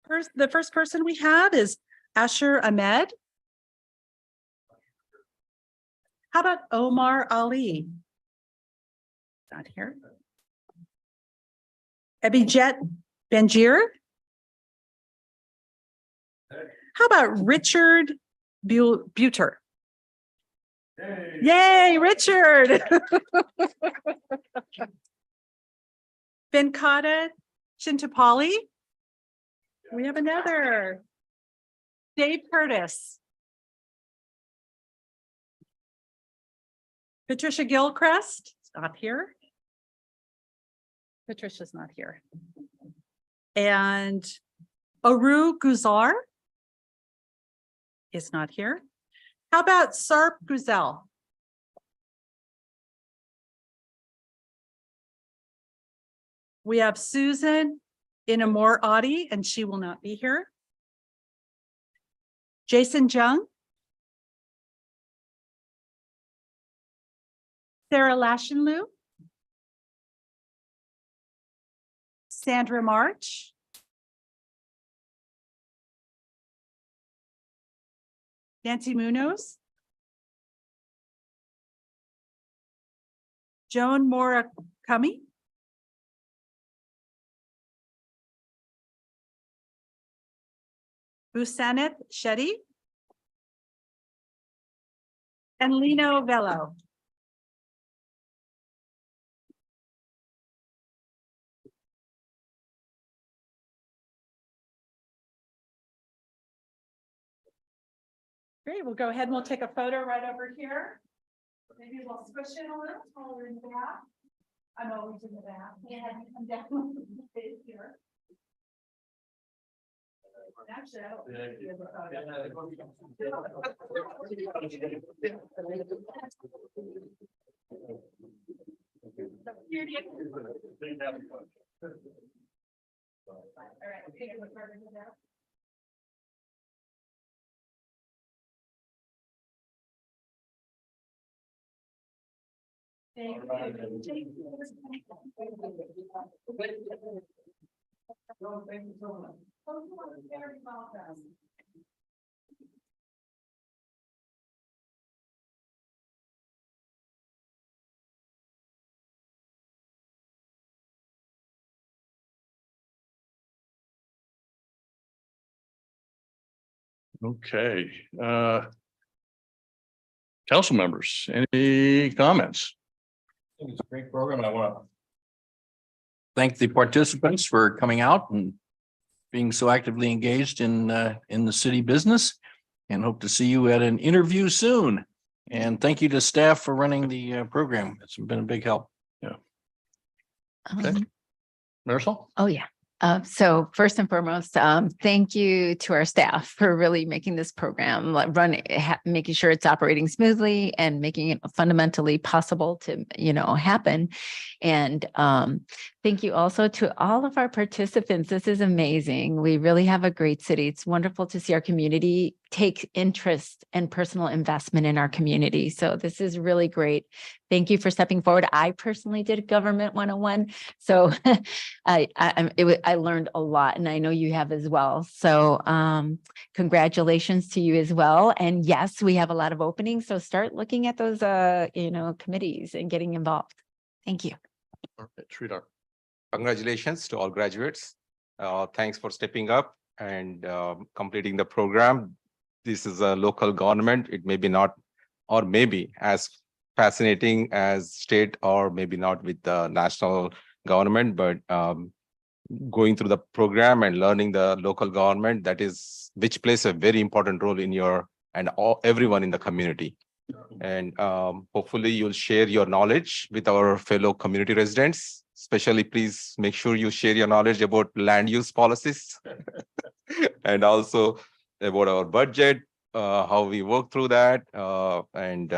The first person we have is Asher Ahmed. How about Omar Ali? Not here. Abhijet Benjir. How about Richard Buter? Yay, Richard. Venkata Chintapalli. We have another. Dave Curtis. Patricia Gilchrist, not here. Patricia's not here. And Aru Guzar is not here. How about Sarp Guzel? We have Susan Inamor Adi, and she will not be here. Jason Jung. Sarah Lashenlu. Sandra March. Nancy Munoz. Joan Murakami. Busaneth Shetty. And Lino Velo. Great, we'll go ahead and we'll take a photo right over here. Maybe we'll switch it a little taller in the back. I'm always in the back. Yeah, I'm definitely here. Actually, I don't think there's all right, okay, we'll start with that. Thank you so much. Very welcome. Okay. Council members, any comments? I think it's a great program, and I want to thank the participants for coming out and being so actively engaged in the city business, and hope to see you at an interview soon. And thank you to staff for running the program. It's been a big help. Okay. Marisol? Oh, yeah. So first and foremost, thank you to our staff for really making this program making sure it's operating smoothly and making it fundamentally possible to, happen. And thank you also to all of our participants. This is amazing. We really have a great city. It's wonderful to see our community take interest and personal investment in our community. So this is really great. Thank you for stepping forward. I personally did Government 101. So I learned a lot, and I know you have as well. So congratulations to you as well. And yes, we have a lot of openings. So start looking at those, committees and getting involved. Thank you. Perfect. Sridhar. Congratulations to all graduates. Thanks for stepping up and completing the program. This is a local government. It may be not, or maybe as fascinating as state, or maybe not with the national government, but going through the program and learning the local government, which plays a very important role in everyone in the community. And hopefully you'll share your knowledge with our fellow community residents. Especially, please make sure you share your knowledge about land use policies and also about our budget, how we work through that. And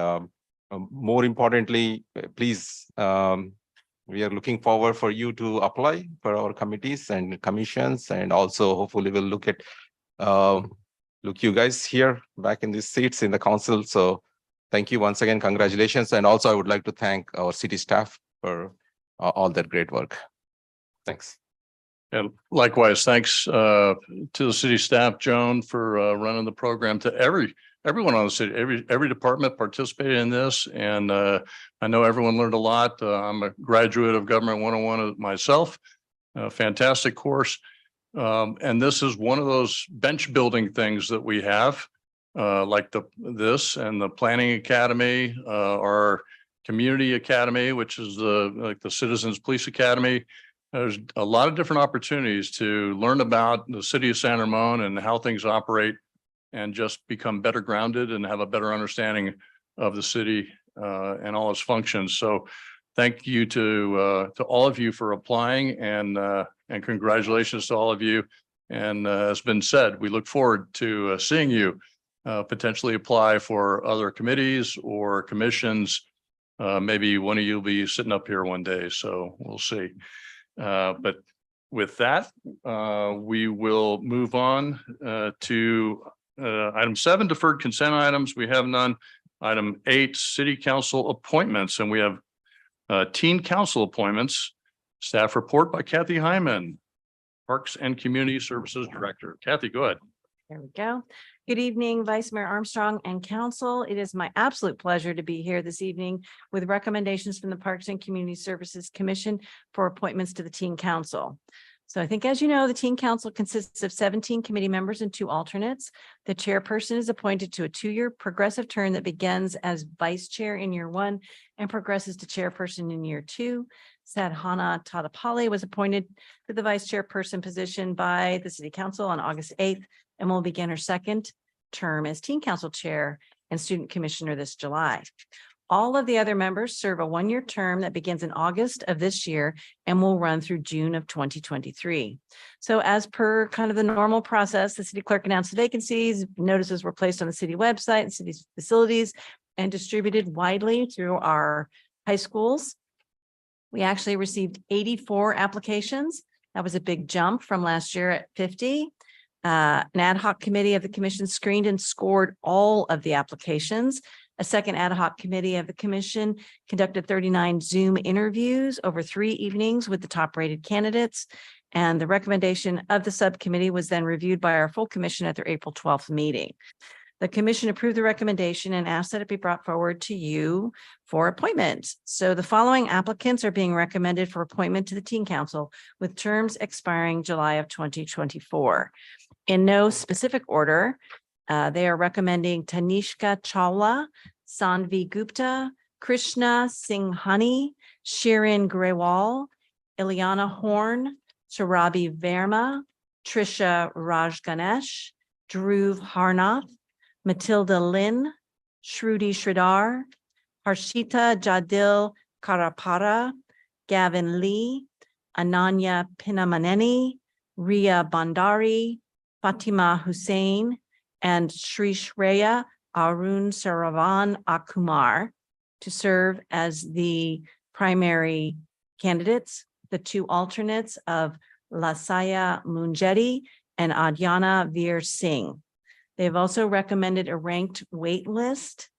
more importantly, please, we are looking forward for you to apply for our committees and commissions. And also hopefully we'll look you guys here back in these seats in the council. So thank you once again. Congratulations. And also I would like to thank our city staff for all that great work. Thanks. And likewise, thanks to the city staff, Joan, for running the program, to everyone on the city, every department participated in this. And I know everyone learned a lot. I'm a graduate of Government 101 myself. A fantastic course. And this is one of those bench building things that we have, like this and the Planning Academy, our Community Academy, which is like the Citizens Police Academy. There's a lot of different opportunities to learn about the city of San Ramon and how things operate, and just become better grounded and have a better understanding of the city and all its functions. So thank you to all of you for applying, and congratulations to all of you. And as been said, we look forward to seeing you potentially apply for other committees or commissions. Maybe one of you will be sitting up here one day, so we'll see. But with that, we will move on to item 7, deferred consent items. We have none. Item 8, city council appointments, and we have teen council appointments. Staff report by Kathy Hyman, Parks and Community Services Director. Kathy, go ahead. There we go. Good evening, Vice Mayor Armstrong and Council. It is my absolute pleasure to be here this evening with recommendations from the Parks and Community Services Commission for appointments to the Teen Council. So I think, as you know, the Teen Council consists of 17 committee members and 2 alternates. The chairperson is appointed to a 2-year progressive term that begins as vice chair in year 1 and progresses to chairperson in year 2. Sadhana Tadapali was appointed to the vice chairperson position by the City Council on August 8th and will begin her 2nd term as Teen Council Chair and Student Commissioner this July. All of the other members serve a 1-year term that begins in August of this year and will run through June of 2023. So as per kind of the normal process, the city clerk announced the vacancies, notices were placed on the city website and city's facilities and distributed widely through our high schools. We actually received 84 applications. That was a big jump from last year at 50. An ad hoc committee of the commission screened and scored all of the applications. A second ad hoc committee of the commission conducted 39 Zoom interviews over 3 evenings with the top rated candidates. And the recommendation of the subcommittee was then reviewed by our full commission at their April 12th meeting. The commission approved the recommendation and asked that it be brought forward to you for appointment. So the following applicants are being recommended for appointment to the Teen Council with terms expiring July of 2024. In no specific order, they are recommending Tanishka Chawla, Sanvi Gupta, Krishna Singhani, Shirin Grewal, Ileana Horn, Sarabi Verma, Trisha Rajganesh, Dhruv Harnath, Matilda Lin, Shruti Sridhar, Harshita Jadil Karapara, Gavin Lee, Ananya Pinamaneni, Ria Bandari, Fatima Hussain, and Sri Shreya Arun Saravan Akumar to serve as the primary candidates. The 2 alternates of Lasaya Munjeti and Adhyana Veer Singh. They've also recommended a ranked wait list,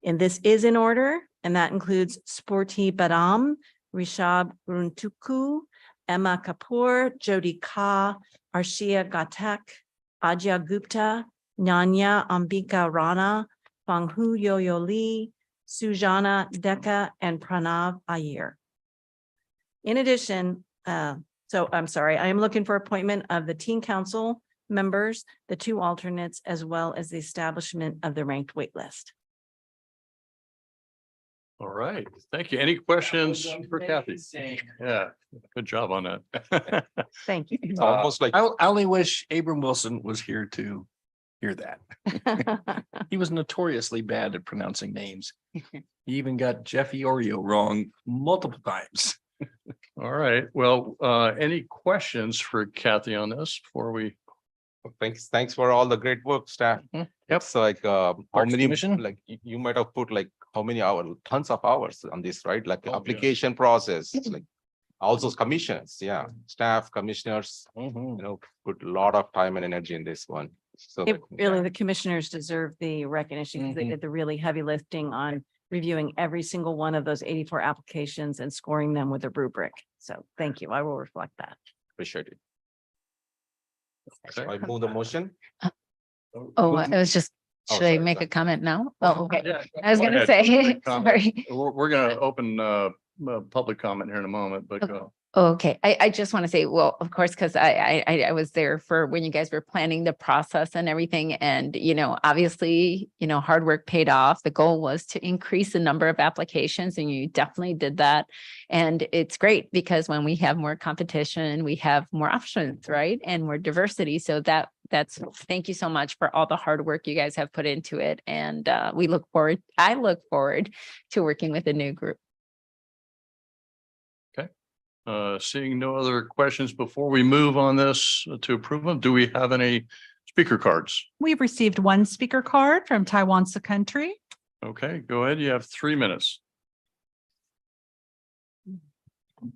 and this is in order, and that includes Sporti Badam, Rishab Runtuku, Emma Kapoor, Jodi Ka, Arshia Ghatak, Ajya Gupta, Nyanya Ambika Rana, Fanghu Yo-Yo Lee, Sujana Deka, and Pranav Iyer. In addition, I am looking for appointment of the Teen Council members, the 2 alternates, as well as the establishment of the ranked wait list. All right. Thank you. Any questions for Kathy? Yeah, good job on that. Thank you. It's almost like I only wish Abram Wilson was here to hear that. He was notoriously bad at pronouncing names. He even got Jeffy Oreo wrong multiple times. All right. Well, any questions for Kathy on this before we? thanks for all the great work, staff. Yep. It's like how Parks many, Commission? like you might have put like how many hours, tons of hours on this, right? Like Oh, yeah. application process, like also commissions, yeah, staff, commissioners, put a lot of time and energy in this one. So Really, the commissioners deserve the recognition because they did the really heavy lifting on reviewing every single one of those 84 applications and scoring them with a rubric. So thank you. I will reflect that. appreciate it. So I move the motion. Oh, I was just, Oh, should I sorry, make a sorry. comment now? Oh, okay. Yeah, I was go gonna ahead. say, Comment. sorry. We're gonna open public comment here in a moment, but Okay. go. Okay, I just want to say, well, of course, because I was there for when you guys were planning the process and everything. And, obviously, hard work paid off. The goal was to increase the number of applications and you definitely did that. And it's great because when we have more competition, we have more options, right? And more diversity. So that's, thank you so much for all the hard work you guys have put into it. And I look forward to working with the new group. Seeing no other questions before we move on this to approve them, do we have any speaker cards? We've received one speaker card from Taiwan Country. Okay, go ahead. You have 3 minutes.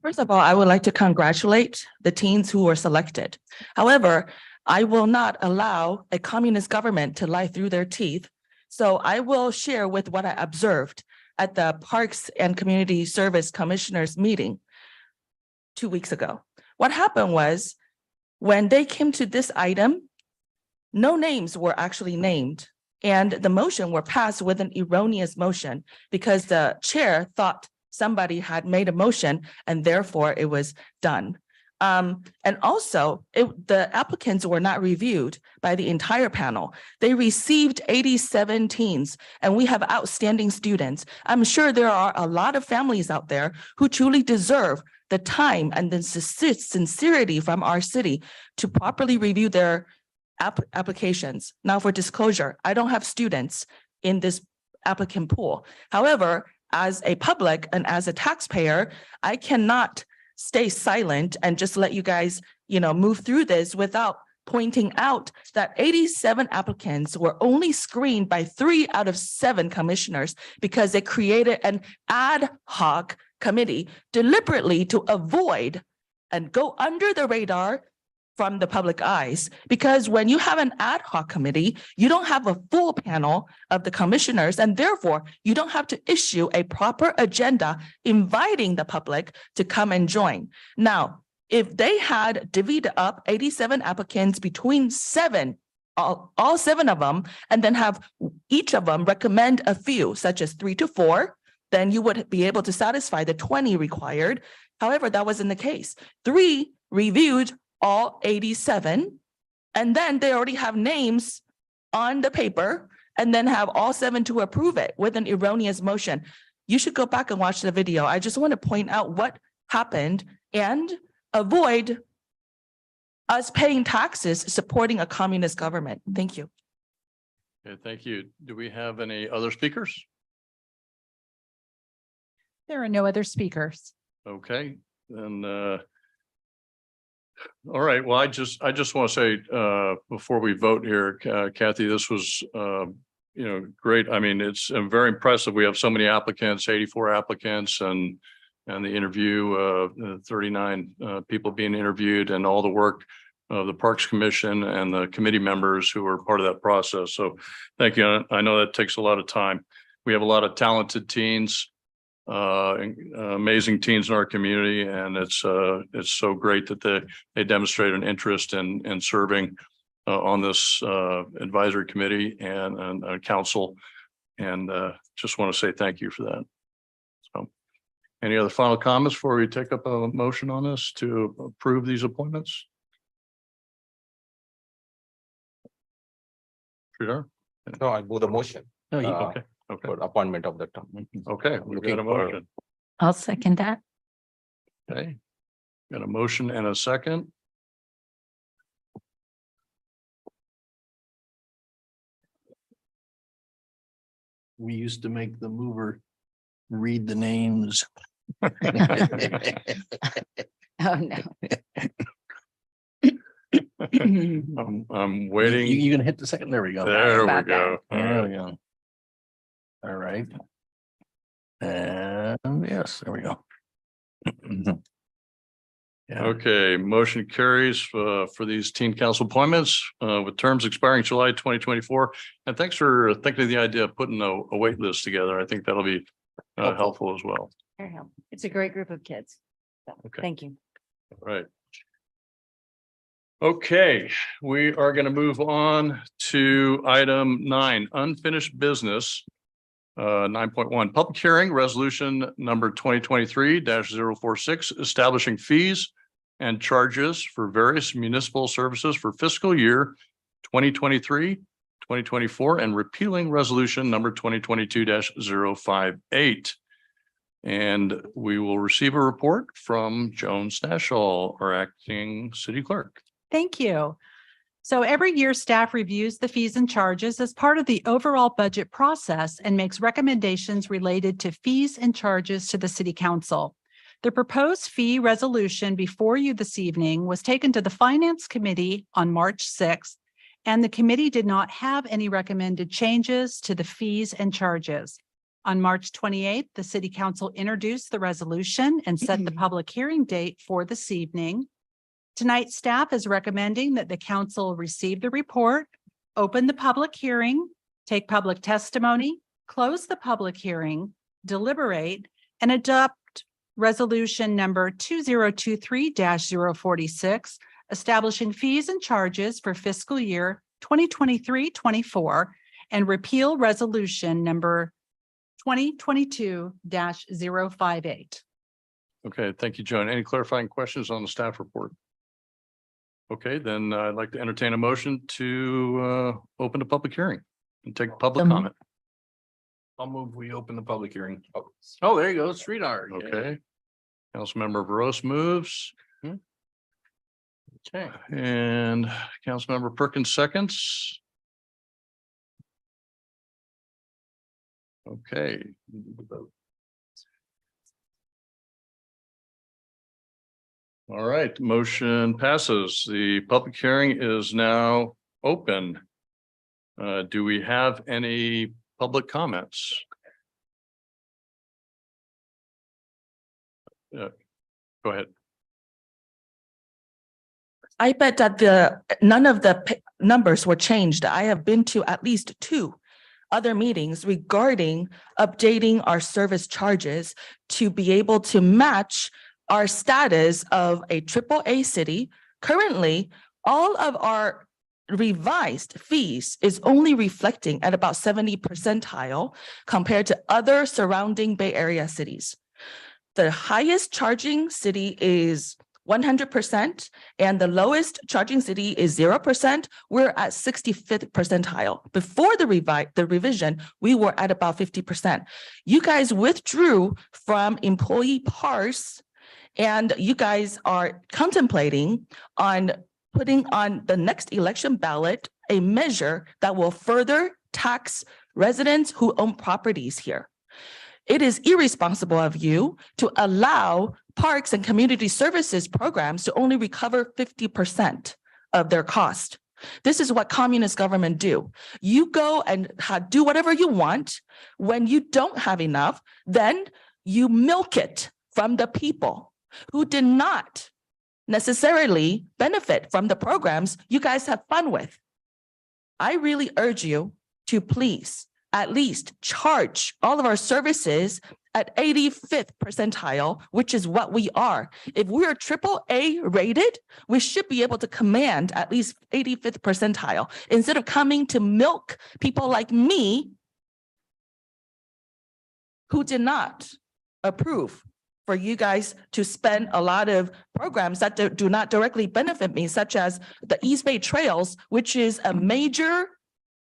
First of all, I would like to congratulate the teens who were selected. However, I will not allow a communist government to lie through their teeth. So I will share with what I observed at the Parks and Community Service Commissioners meeting 2 weeks ago. What happened was when they came to this item, no names were actually named and the motion were passed with an erroneous motion because the chair thought somebody had made a motion and therefore it was done. And also the applicants were not reviewed by the entire panel. They received 87 teens and we have outstanding students. I'm sure there are a lot of families out there who truly deserve the time and the sincerity from our city to properly review their applications. Now for disclosure, I don't have students in this applicant pool. However, as a public and as a taxpayer, I cannot stay silent and just let you guys, move through this without pointing out that 87 applicants were only screened by 3 out of 7 commissioners because they created an ad hoc committee deliberately to avoid and go under the radar from the public eyes. Because when you have an ad hoc committee, you don't have a full panel of the commissioners, and therefore you don't have to issue a proper agenda inviting the public to come and join. Now, if they had divvied up 87 applicants between 7, all 7 of them, and then have each of them recommend a few, such as 3 to 4, then you would be able to satisfy the 20 required. However, that wasn't the case. 3 reviewed all 87, and then they already have names on the paper, and then have all 7 to approve it with an erroneous motion. You should go back and watch the video. I just want to point out what happened and avoid us paying taxes supporting a communist government. Thank you. Okay, thank you. Do we have any other speakers? There are no other speakers. Okay, then, all right, well, I just want to say, before we vote here, Kathy, this was, great. I mean, it's very impressive. We have so many applicants, 84 applicants and the interview, 39 people being interviewed and all the work of the Parks Commission and the committee members who were part of that process. So thank you. I know that takes a lot of time. We have a lot of talented teens, amazing teens in our community, and it's so great that they demonstrate an interest in serving on this advisory committee and council, and just want to say thank you for that. So, any other final comments before we take up a motion on this to approve these appointments? Sridhar? No, I move the motion. No, you- uh, Okay, okay, For appointment of the term. okay. We've Looking got a for- motion. I'll second that. Okay. Got a motion and a second. We used to make the mover read the names. Oh, no. I'm waiting. You can hit the second. There we go. There we about go. There we go. All right. And yes, there we go. Yeah. Okay, motion carries for these teen council appointments with terms expiring July 2024. And thanks for thinking of the idea of putting a wait list together. I think that'll be helpful as well. Very helpful. It's a great group of kids. So, Okay. thank you. Right. Okay, we are going to move on to item 9, unfinished business. 9.1, public hearing, resolution number 2023-046, establishing fees and charges for various municipal services for fiscal year 2023, 2024, and repealing resolution number 2022-058. And we will receive a report from Joan Stashall, our acting city clerk. Thank you. So every year, staff reviews the fees and charges as part of the overall budget process and makes recommendations related to fees and charges to the city council. The proposed fee resolution before you this evening was taken to the Finance Committee on March 6th, and the committee did not have any recommended changes to the fees and charges. On March 28th, the city council introduced the resolution and set the public hearing date for this evening. Tonight, staff is recommending that the council receive the report, open the public hearing, take public testimony, close the public hearing, deliberate, and adopt resolution number 2023-046, establishing fees and charges for fiscal year 2023-24, and repeal resolution number 2022-058. Okay, thank you, Joan. Any clarifying questions on the staff report? Okay, then I'd like to entertain a motion to open the public hearing and take public comment. I'll move, we open the public hearing. Oh, there you go, Sridhar. Okay. Councilmember Veros moves. Okay. And Councilmember Perkins seconds. Okay. All right, motion passes. The public hearing is now open. Do we have any public comments? Go ahead. I bet that none of the numbers were changed. I have been to at least 2 other meetings regarding updating our service charges to be able to match our status of a AAA city. Currently, all of our revised fees is only reflecting at about 70 percentile compared to other surrounding Bay Area cities. The highest charging city is 100% and the lowest charging city is 0%. We're at 65th percentile. Before the revision, we were at about 50%. You guys withdrew from employee parse, and you guys are contemplating on putting on the next election ballot a measure that will further tax residents who own properties here. It is irresponsible of you to allow parks and community services programs to only recover 50% of their cost. This is what communist government do. You go and do whatever you want. When you don't have enough, then you milk it from the people who did not necessarily benefit from the programs you guys have fun with. I really urge you to please at least charge all of our services at 85th percentile, which is what we are. If we are AAA rated, we should be able to command at least 85th percentile instead of coming to milk people like me who did not approve for you guys to spend a lot of programs that do not directly benefit me, such as the East Bay Trails, which is a major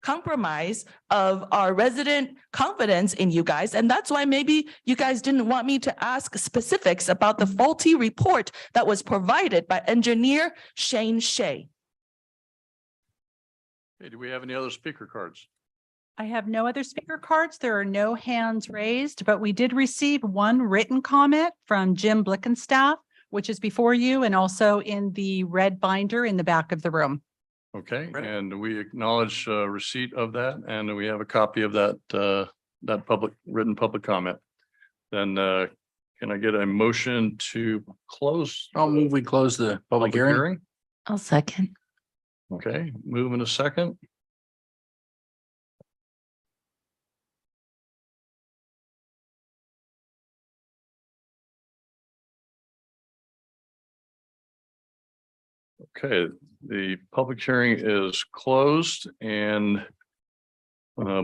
compromise of our resident confidence in you guys. And that's why maybe you guys didn't want me to ask specifics about the faulty report that was provided by engineer Shane Shea. Hey, do we have any other speaker cards? I have no other speaker cards. There are no hands raised, but we did receive one written comment from Jim Blickenstaff, which is before you and also in the red binder in the back of the room. Okay, and we acknowledge receipt of that, and we have a copy of that written public comment. Then can I get a motion to close? I'll move, we close the public hearing. I'll second. Okay, move in a second. Okay, the public hearing is closed and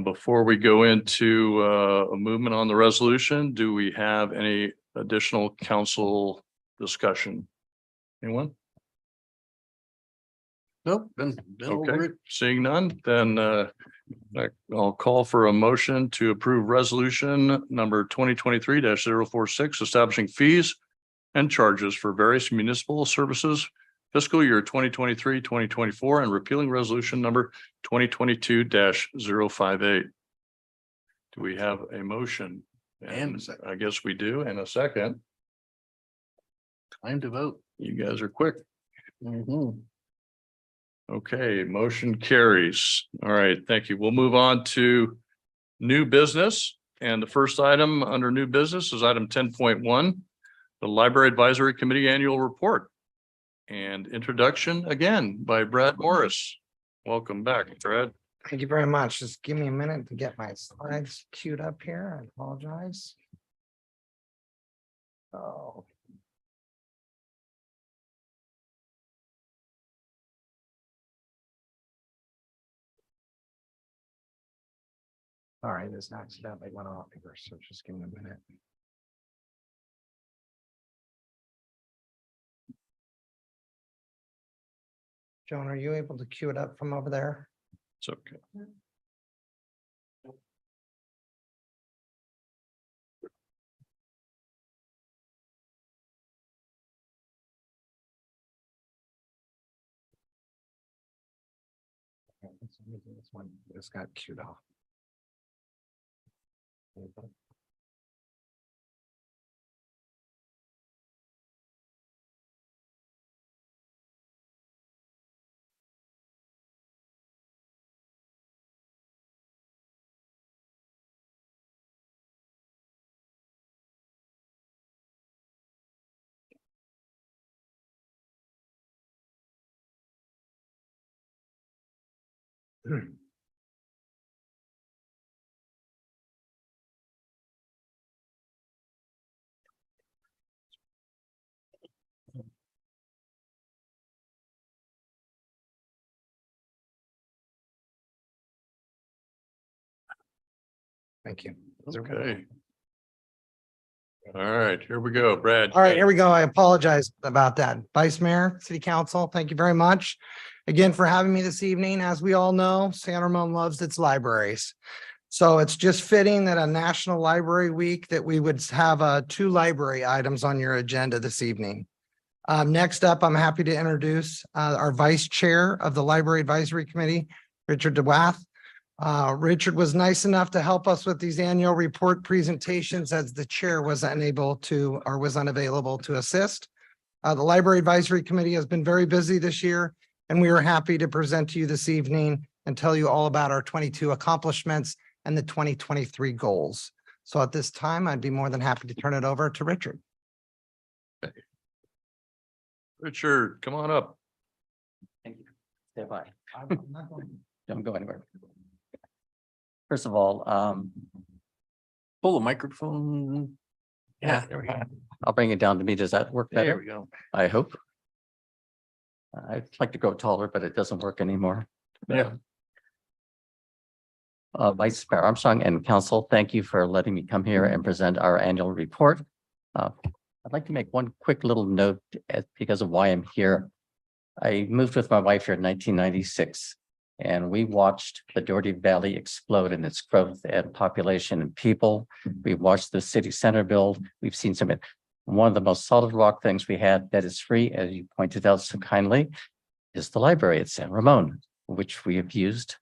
before we go into a movement on the resolution, do we have any additional council discussion? Anyone? Nope. Been over Okay, it. seeing none, then I'll call for a motion to approve resolution number 2023-046, establishing fees and charges for various municipal services fiscal year 2023-2024 and repealing resolution number 2022-058. Do we have a motion? And a second. I guess we do, and a second. Time to vote. You guys are quick. Okay, motion carries. All right, thank you. We'll move on to new business. And the first item under new business is item 10.1, the Library Advisory Committee Annual Report. And introduction again by Brad Morris. Welcome back, Brad. Thank you very much. Just give me a minute to get my slides queued up here. I apologize. Oh. All right, this accidentally went off here, so just give me a minute. Joan, are you able to queue it up from over there? It's okay. Okay, this one just got queued off. Thank you. Okay. All right, here we go, Brad. All right, here we go. I apologize about that. Vice Mayor, City Council, thank you very much again for having me this evening. As we all know, San Ramon loves its libraries. So it's just fitting that on National Library Week that we would have 2 library items on your agenda this evening. Next up, I'm happy to introduce our Vice Chair of the Library Advisory Committee, Richard DeWath. Richard was nice enough to help us with these annual report presentations as the chair was unable to or was unavailable to assist. The Library Advisory Committee has been very busy this year, and we are happy to present to you this evening and tell you all about our 22 accomplishments and the 2023 goals. So at this time, I'd be more than happy to turn it over to Richard. Richard, come on up. Thank you. Step by. Don't go anywhere. First of all, Pull the microphone. yeah, There we go. I'll bring it down to me. Does that work There better? we go. I hope. I'd like to grow taller, but it doesn't work anymore. Yeah. Vice Mayor Armstrong and Council, thank you for letting me come here and present our annual report. I'd like to make one quick little note because of why I'm here. I moved with my wife here in 1996, and we watched the Doherty Valley explode in its growth and population and people. We watched the city center build. We've seen one of the most solid rock things we had that is free, as you pointed out so kindly, is the library at San Ramon, which we have used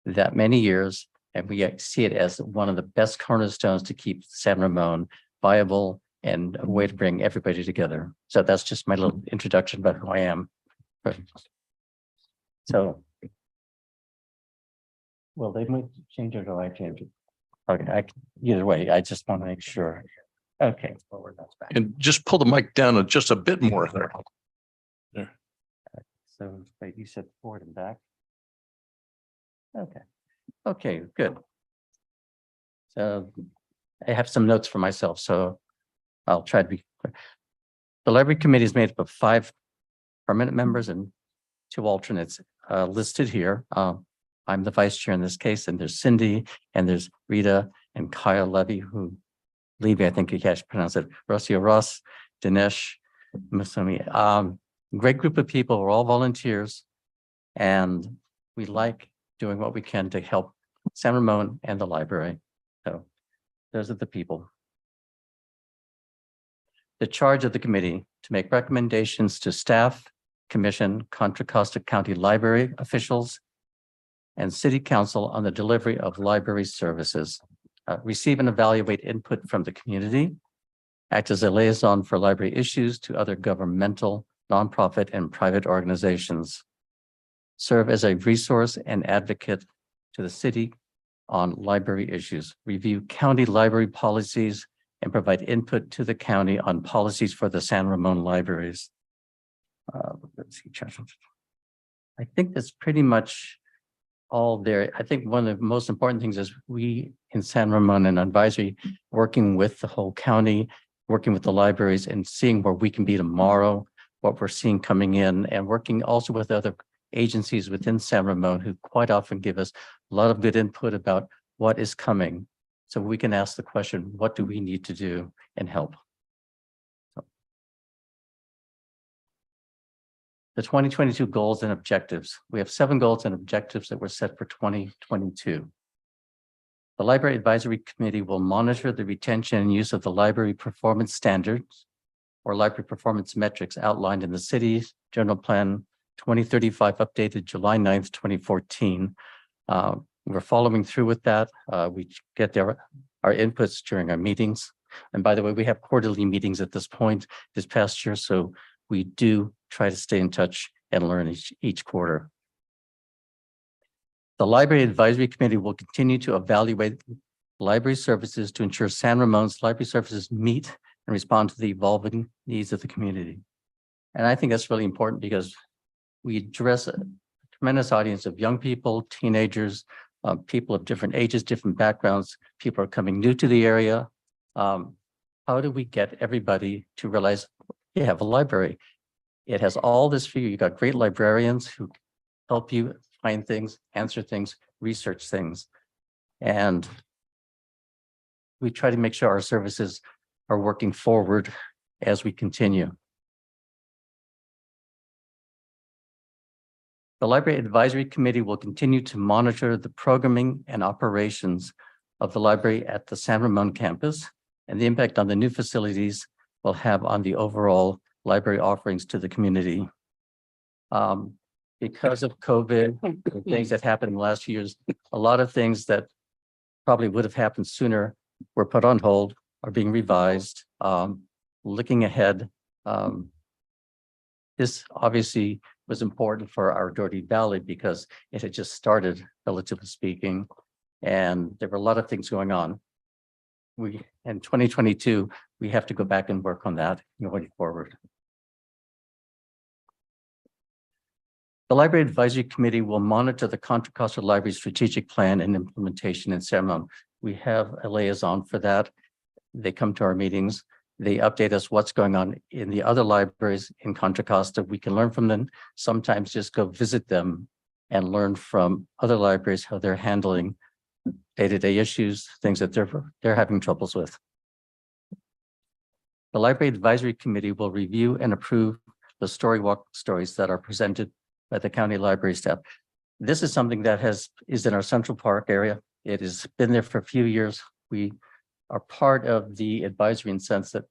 that many years. And we see it as one of the best cornerstones to keep San Ramon viable and a way to bring everybody together. So that's just my little introduction about who I am. So. Well, they might change it or I change it. Okay, either way, I just want to make sure. Okay. Forward, that's back. And just pull the mic down just a bit more there. So wait, you said forward and back. Okay, okay, good. So I have some notes for myself, so I'll try to be quick. The library committee is made up of 5 permanent members and two alternates listed here. I'm the vice chair in this case, and there's Cindy, and there's Rita and Kaya Levy, who Levy, I think you can't pronounce it, Rocio Ross, Dinesh, Musumi. Great group of people. We're all volunteers, and we like doing what we can to help San Ramon and the library. So those are the people. The charge of the committee to make recommendations to staff, commission, Contra Costa County Library officials, and city council on the delivery of library services. Receive and evaluate input from the community, act as a liaison for library issues to other governmental, nonprofit, and private organizations, serve as a resource and advocate to the city on library issues, review county library policies, and provide input to the county on policies for the San Ramon libraries. Let's see, I think that's pretty much all there. I think one of the most important things is we in San Ramon and advisory, working with the whole county, working with the libraries and seeing where we can be tomorrow, what we're seeing coming in, and working also with other agencies within San Ramon who quite often give us a lot of good input about what is coming. So we can ask the question, what do we need to do and help? The 2022 goals and objectives. We have 7 goals and objectives that were set for 2022. The Library Advisory Committee will monitor the retention and use of the library performance standards or library performance metrics outlined in the city's general plan 2035 updated July 9th, 2014. We're following through with that. We get our inputs during our meetings. And by the way, we have quarterly meetings at this point this past year. So we do try to stay in touch and learn each quarter. The Library Advisory Committee will continue to evaluate library services to ensure San Ramon's library services meet and respond to the evolving needs of the community. And I think that's really important because we address a tremendous audience of young people, teenagers, people of different ages, different backgrounds. People are coming new to the area. How do we get everybody to realize you have a library? It has all this for you. You got great librarians who help you find things, answer things, research things. And we try to make sure our services are working forward as we continue. The Library Advisory Committee will continue to monitor the programming and operations of the library at the San Ramon campus and the impact on the new facilities will have on the overall library offerings to the community. Because of COVID, the things that happened in the last few years, a lot of things that probably would have happened sooner were put on hold, are being revised. Looking ahead, this obviously was important for our Doherty Valley because it had just started, relatively speaking, and there were a lot of things going on. In 2022, we have to go back and work on that going forward. The Library Advisory Committee will monitor the Contra Costa Library strategic plan and implementation in San Ramon. We have a liaison for that. They come to our meetings. They update us what's going on in the other libraries in Contra Costa. We can learn from them. Sometimes just go visit them and learn from other libraries how they're handling day-to-day issues, things that they're having troubles with. The Library Advisory Committee will review and approve the story walk stories that are presented by the county library staff. This is something that is in our Central Park area. It has been there for a few years. We are part of the advisory in the sense that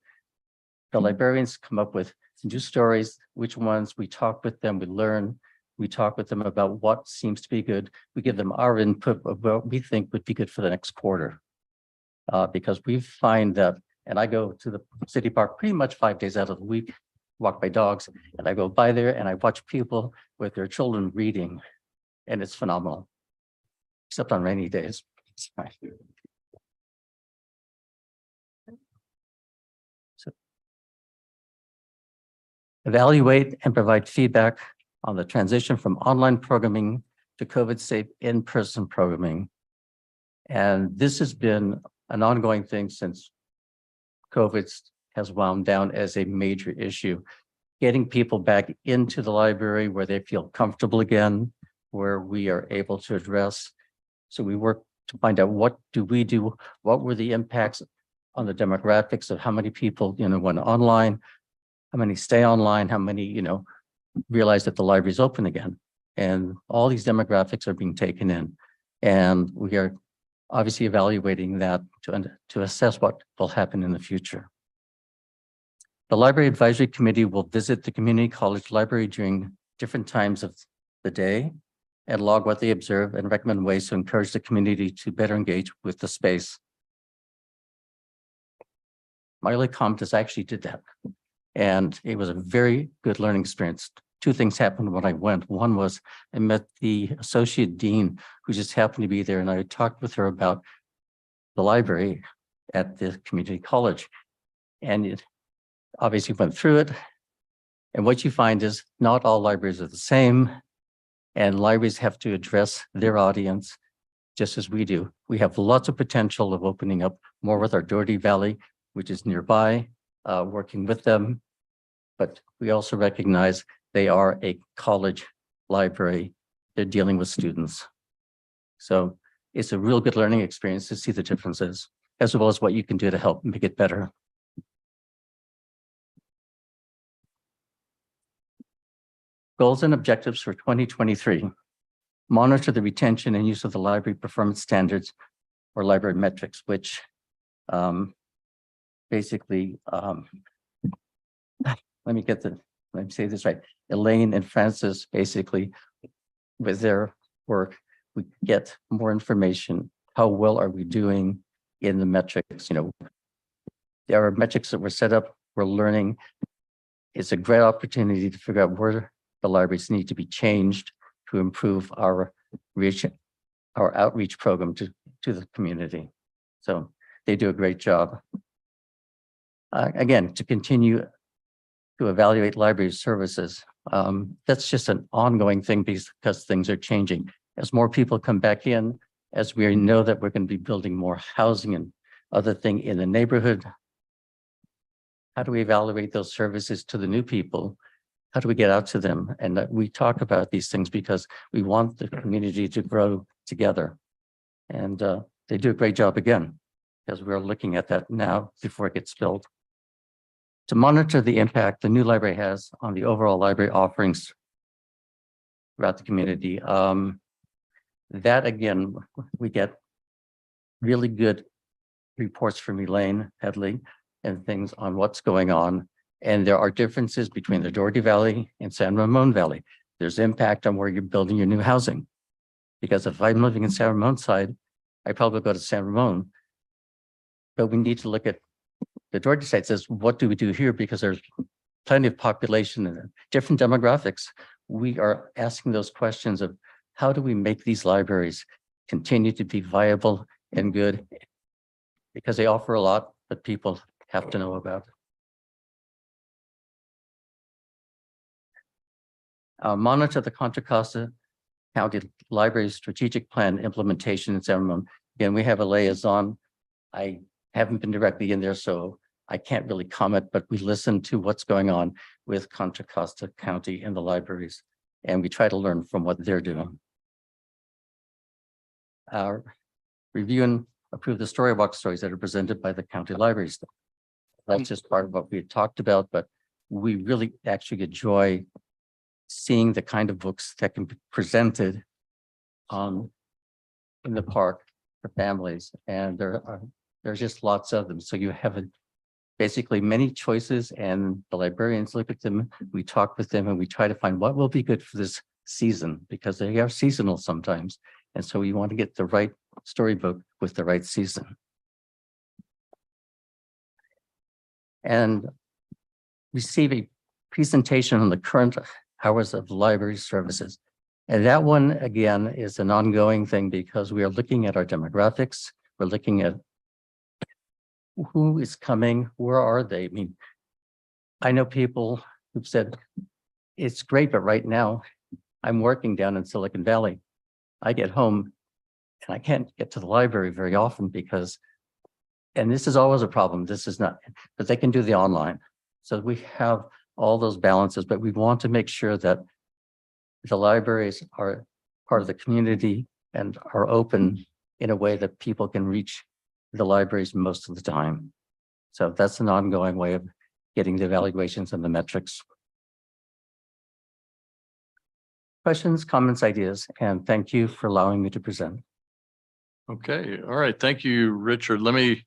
the librarians come up with new stories, which ones we talk with them, we learn, we talk with them about what seems to be good. We give them our input of what we think would be good for the next quarter. Because we find that, and I go to the city park pretty much 5 days out of the week, walk my dogs, and I go by there and I watch people with their children reading, and it's phenomenal, except on rainy days. So, evaluate and provide feedback on the transition from online programming to COVID-safe in-person programming. And this has been an ongoing thing since COVID has wound down as a major issue. getting people back into the library where they feel comfortable again, where we are able to address. So we work to find out what do we do, what were the impacts on the demographics of how many people, went online, how many stay online, how many, realize that the library is open again. And all these demographics are being taken in. And we are obviously evaluating that to assess what will happen in the future. The Library Advisory Committee will visit the community college library during different times of the day and log what they observe and recommend ways to encourage the community to better engage with the space. Miley Compton actually did that. And it was a very good learning experience. Two things happened when I went. One was I met the associate dean who just happened to be there, and I talked with her about the library at the community college. And it obviously went through it. And what you find is not all libraries are the same, and libraries have to address their audience just as we do. We have lots of potential of opening up more with our Doherty Valley, which is nearby, working with them. But we also recognize they are a college library. They're dealing with students. So it's a real good learning experience to see the differences, as well as what you can do to help make it better. Goals and objectives for 2023. Monitor the retention and use of the library performance standards or library metrics, which basically, let me say this right. Elaine and Francis, basically, with their work, we get more information. How well are we doing in the metrics? There are metrics that were set up. We're learning. It's a great opportunity to figure out where the libraries need to be changed to improve our outreach program to the community. So they do a great job. Again, to continue to evaluate library services. That's just an ongoing thing because things are changing. As more people come back in, as we know that we're going to be building more housing and other thing in the neighborhood, how do we evaluate those services to the new people? How do we get out to them? And we talk about these things because we want the community to grow together. And they do a great job again, because we're looking at that now before it gets built. To monitor the impact the new library has on the overall library offerings throughout the community. That again, we get really good reports from Elaine Headley and things on what's going on. And there are differences between the Doherty Valley and San Ramon Valley. There's impact on where you're building your new housing. Because if I'm living in San Ramon side, I probably go to San Ramon. But we need to look at the Doherty side says, what do we do here? Because there's plenty of population and different demographics. We are asking those questions of how do we make these libraries continue to be viable and good? Because they offer a lot that people have to know about. Monitor the Contra Costa County Library Strategic Plan implementation in San Ramon. Again, we have a liaison. I haven't been directly in there, so I can't really comment, but we listen to what's going on with Contra Costa County and the libraries, and we try to learn from what they're doing. Review and approve the story walk stories that are presented by the county libraries. That's just part of what we had talked about, but we really actually enjoy seeing the kind of books that can be presented in the park for families, and there's just lots of them. So you have basically many choices, and the librarians look at them, we talk with them, and we try to find what will be good for this season, because they are seasonal sometimes. And so we want to get the right storybook with the right season. And receive a presentation on the current hours of library services. And that one, again, is an ongoing thing because we are looking at our demographics. We're looking at who is coming, where are they? I mean, I know people who've said, it's great, but right now I'm working down in Silicon Valley. I get home and I can't get to the library very often because, and this is always a problem, this is not, but they can do the online. So we have all those balances, but we want to make sure that the libraries are part of the community and are open in a way that people can reach the libraries most of the time. So that's an ongoing way of getting the evaluations and the metrics. Questions, comments, ideas, and thank you for allowing me to present. Okay, all right. Thank you, Richard. Let me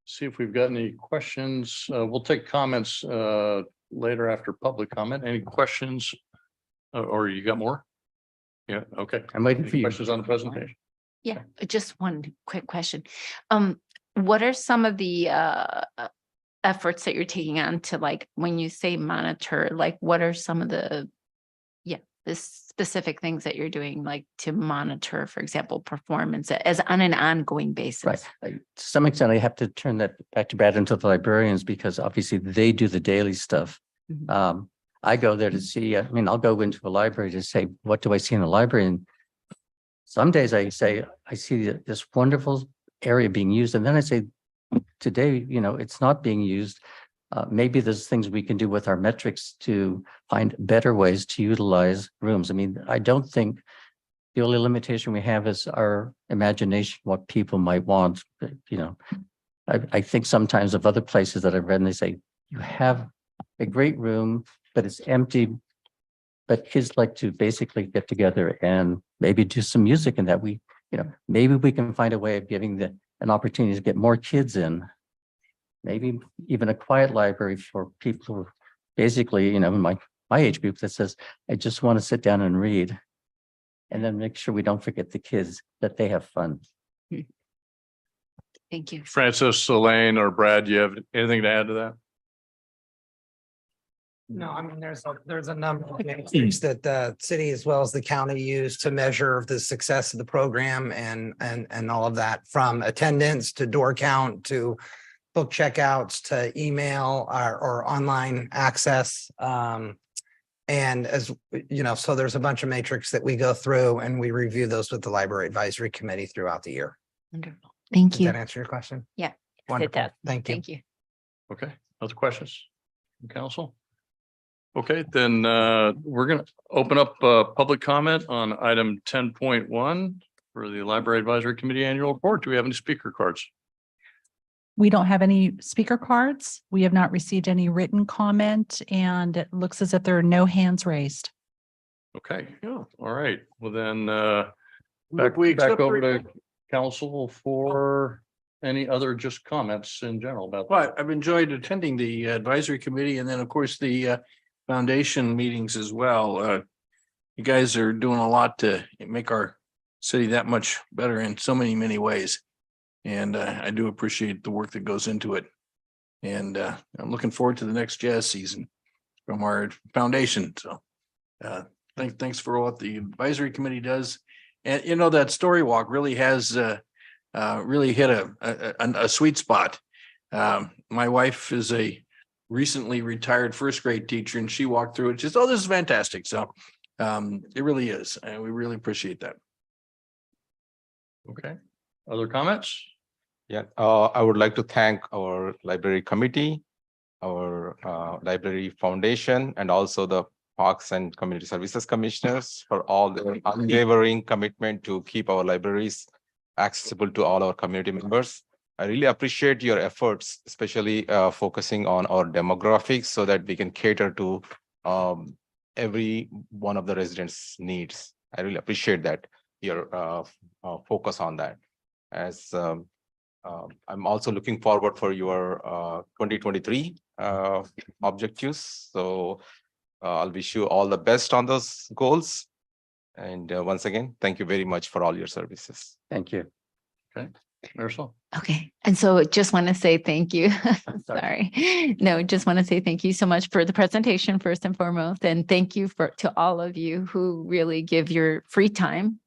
see if we've got any questions. We'll take comments later after public comment. Any questions? Or you got more? Yeah, okay. I'm waiting Any for you. questions on the presentation? Yeah, just one quick question. What are some of the efforts that you're taking on to, like, when you say monitor, like what are some of the specific things that you're doing, like to monitor, for example, performance as on an ongoing basis? Right. To some extent, I have to turn that back to Brad and to the librarians because obviously they do the daily stuff. Mhm. I go there to see, I mean, I'll go into a library to say, what do I see in the library? And some days I say, I see this wonderful area being used. And then I say, today, it's not being used. Maybe there's things we can do with our metrics to find better ways to utilize rooms. I mean, I don't think the only limitation we have is our imagination, what people might want. I think sometimes of other places that I've read and they say, you have a great room, but it's empty. But kids like to basically get together and maybe do some music in that maybe we can find a way of giving an opportunity to get more kids in. Maybe even a quiet library for people who are basically, in my age group that says, I just want to sit down and read. And then make sure we don't forget the kids, that they have fun. Thank you. Francis, Elaine, or Brad, do you have anything to add to that? No, I mean, there's a number of metrics that the city as well as the county use to measure the success of the program and all of that, from attendance to door count to book checkouts to email or online access. And as so there's a bunch of matrix that we go through and we review those with the library advisory committee throughout the year. Wonderful. Thank Did you. that answer your question? Yeah. Wonderful. does. Thank you. Thank you. Okay, other questions from council? Okay, then we're going to open up public comment on item 10.1 for the Library Advisory Committee Annual Report. Do we have any speaker cards? We don't have any speaker cards. We have not received any written comment, and it looks as if there are no hands raised. Okay, yeah, all right. Well, then If we back accept over to council for any other just comments in general about. Well, I've enjoyed attending the advisory committee and then, of course, the foundation meetings as well. You guys are doing a lot to make our city that much better in so many ways. And I do appreciate the work that goes into it. And I'm looking forward to the next jazz season from our foundation. So thanks for what the advisory committee does. And that story walk really has really hit a sweet spot. My wife is a recently retired first grade teacher, and she walked through it. She says, "Oh, this is fantastic." So it really is, and we really appreciate that. Okay, other comments? Yeah, I would like to thank our library committee, our library foundation, and also the Parks and Community Services Commissioners for all their unwavering commitment to keep our libraries accessible to all our community members. I really appreciate your efforts, especially focusing on our demographics so that we can cater to every one of the residents' needs. I really appreciate that, your focus on that. As I'm also looking forward for your 2023 objectives. So I'll wish you all the best on those goals. And once again, thank you very much for all your services. Thank you. Okay, Marisol? Okay. And so just want to say thank you. Sorry. Sorry. No, just want to say thank you so much for the presentation first and foremost. And thank you to all of you who really give your free time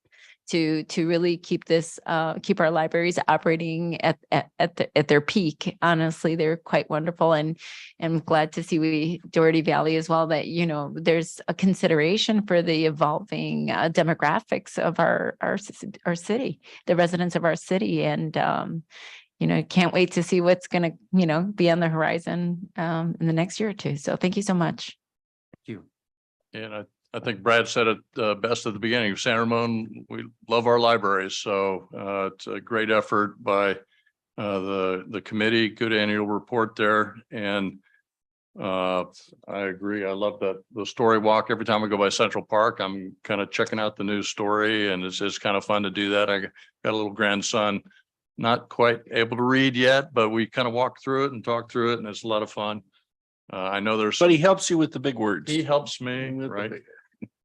to really keep keep our libraries operating at their peak. Honestly, they're quite wonderful, and I'm glad to see Doherty Valley as well, that there's a consideration for the evolving demographics of our city, the residents of our city, and can't wait to see what's going to be on the horizon in the next year or two. So thank you so much. And I think Brad said it best at the beginning. San Ramon, we love our libraries, so it's a great effort by the committee. Good annual report there, and I agree. I love the story walk. Every time I go by Central Park, I'm kind of checking out the news story, and it's kind of fun to do that. I got a little grandson, not quite able to read yet, but we kind of walk through it and talk through it, and it's a lot of fun. I know there's. But he helps you with the big words. He helps me, right?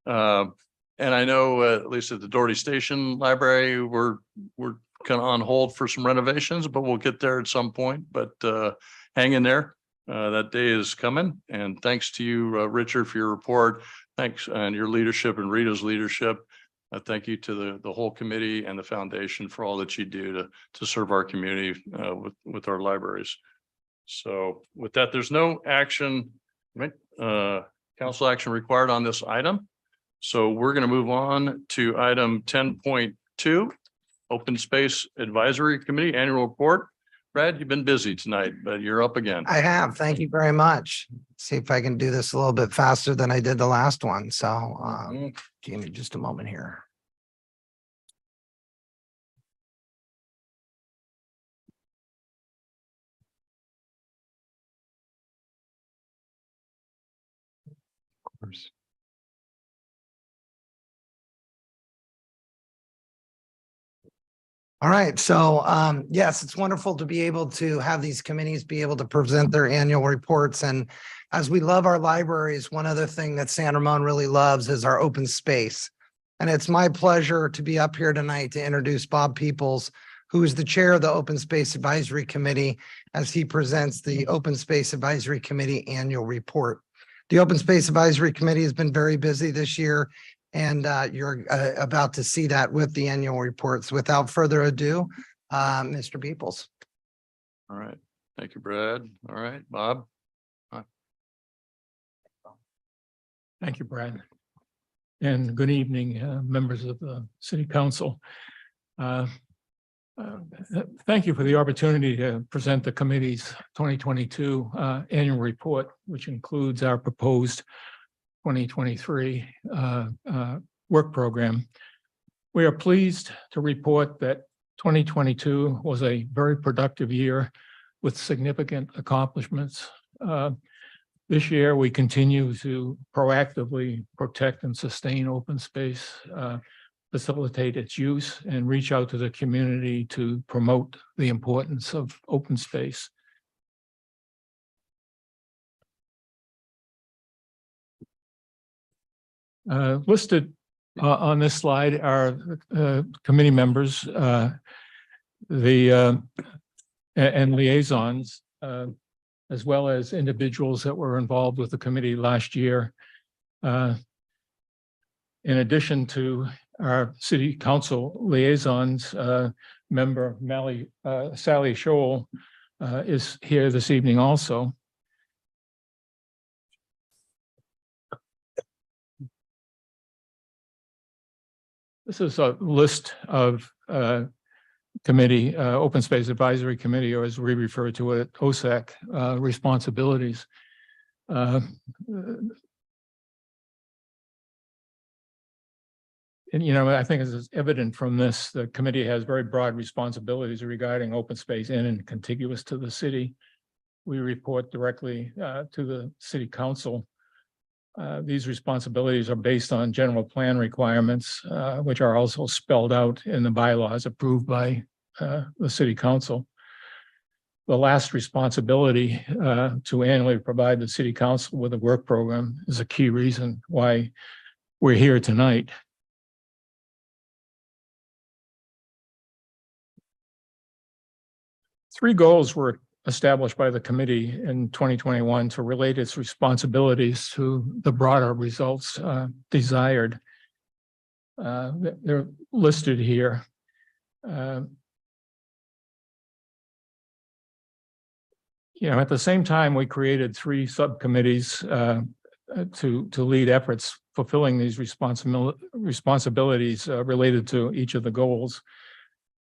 And I know at least at the Doherty Station Library, we're kind of on hold for some renovations, but we'll get there at some point. But hang in there. That day is coming. And thanks to you, Richard, for your report. Thanks and your leadership and Rita's leadership. Thank you to the whole committee and the foundation for all that you do to serve our community with our libraries. So with that, there's no action, right? Council action required on this item. So we're going to move on to item 10.2, Open Space Advisory Committee Annual Report. Brad, you've been busy tonight, but you're up again. I have. Thank you very much. See if I can do this a little bit faster than I did the last one. So give me just a moment here. Of course. All right, so yes, it's wonderful to be able to have these committees be able to present their annual reports. And as we love our libraries, one other thing that San Ramon really loves is our open space. And it's my pleasure to be up here tonight to introduce Bob Peoples, who is the chair of the Open Space Advisory Committee, as he presents the Open Space Advisory Committee Annual Report. The Open Space Advisory Committee has been very busy this year, and you're about to see that with the annual reports. Without further ado, Mr. Peoples. All right. Thank you, Brad. All right, Bob. Thank you, Brad. And good evening, members of the City Council. Thank you for the opportunity to present the committee's 2022 annual report, which includes our proposed 2023 work program. We are pleased to report that 2022 was a very productive year with significant accomplishments. This year, we continue to proactively protect and sustain open space, facilitate its use, and reach out to the community to promote the importance of open space. Listed on this slide are committee members and liaisons, as well as individuals that were involved with the committee last year. In addition to our city council liaisons, member Sally Scholl is here this evening also. This is a list of committee, Open Space Advisory Committee, or as we refer to it, OSAC responsibilities. And, you know, I think it's evident from this, the committee has very broad responsibilities regarding open space in and contiguous to the city. We report directly to the city council. These responsibilities are based on general plan requirements, which are also spelled out in the bylaws approved by the city council. The last responsibility to annually provide the city council with a work program is a key reason why we're here tonight. Three goals were established by the committee in 2021 to relate its responsibilities to the broader results desired. They're listed here. You know, at the same time, we created three subcommittees to lead efforts fulfilling these responsibilities related to each of the goals,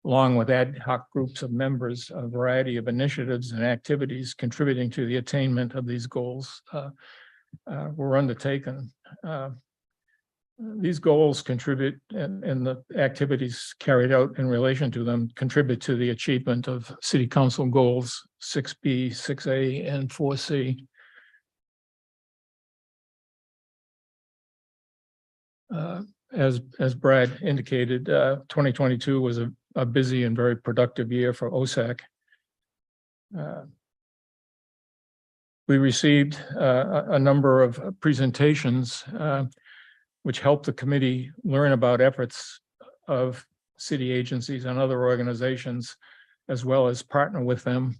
along with ad hoc groups of members. A variety of initiatives and activities contributing to the attainment of these goals were undertaken. These goals contribute and the activities carried out in relation to them contribute to the achievement of city council goals 6B, 6A, and 4C. As Brad indicated, 2022 was a busy and very productive year for OSAC. We received a number of presentations which helped the committee learn about efforts of city agencies and other organizations, as well as partner with them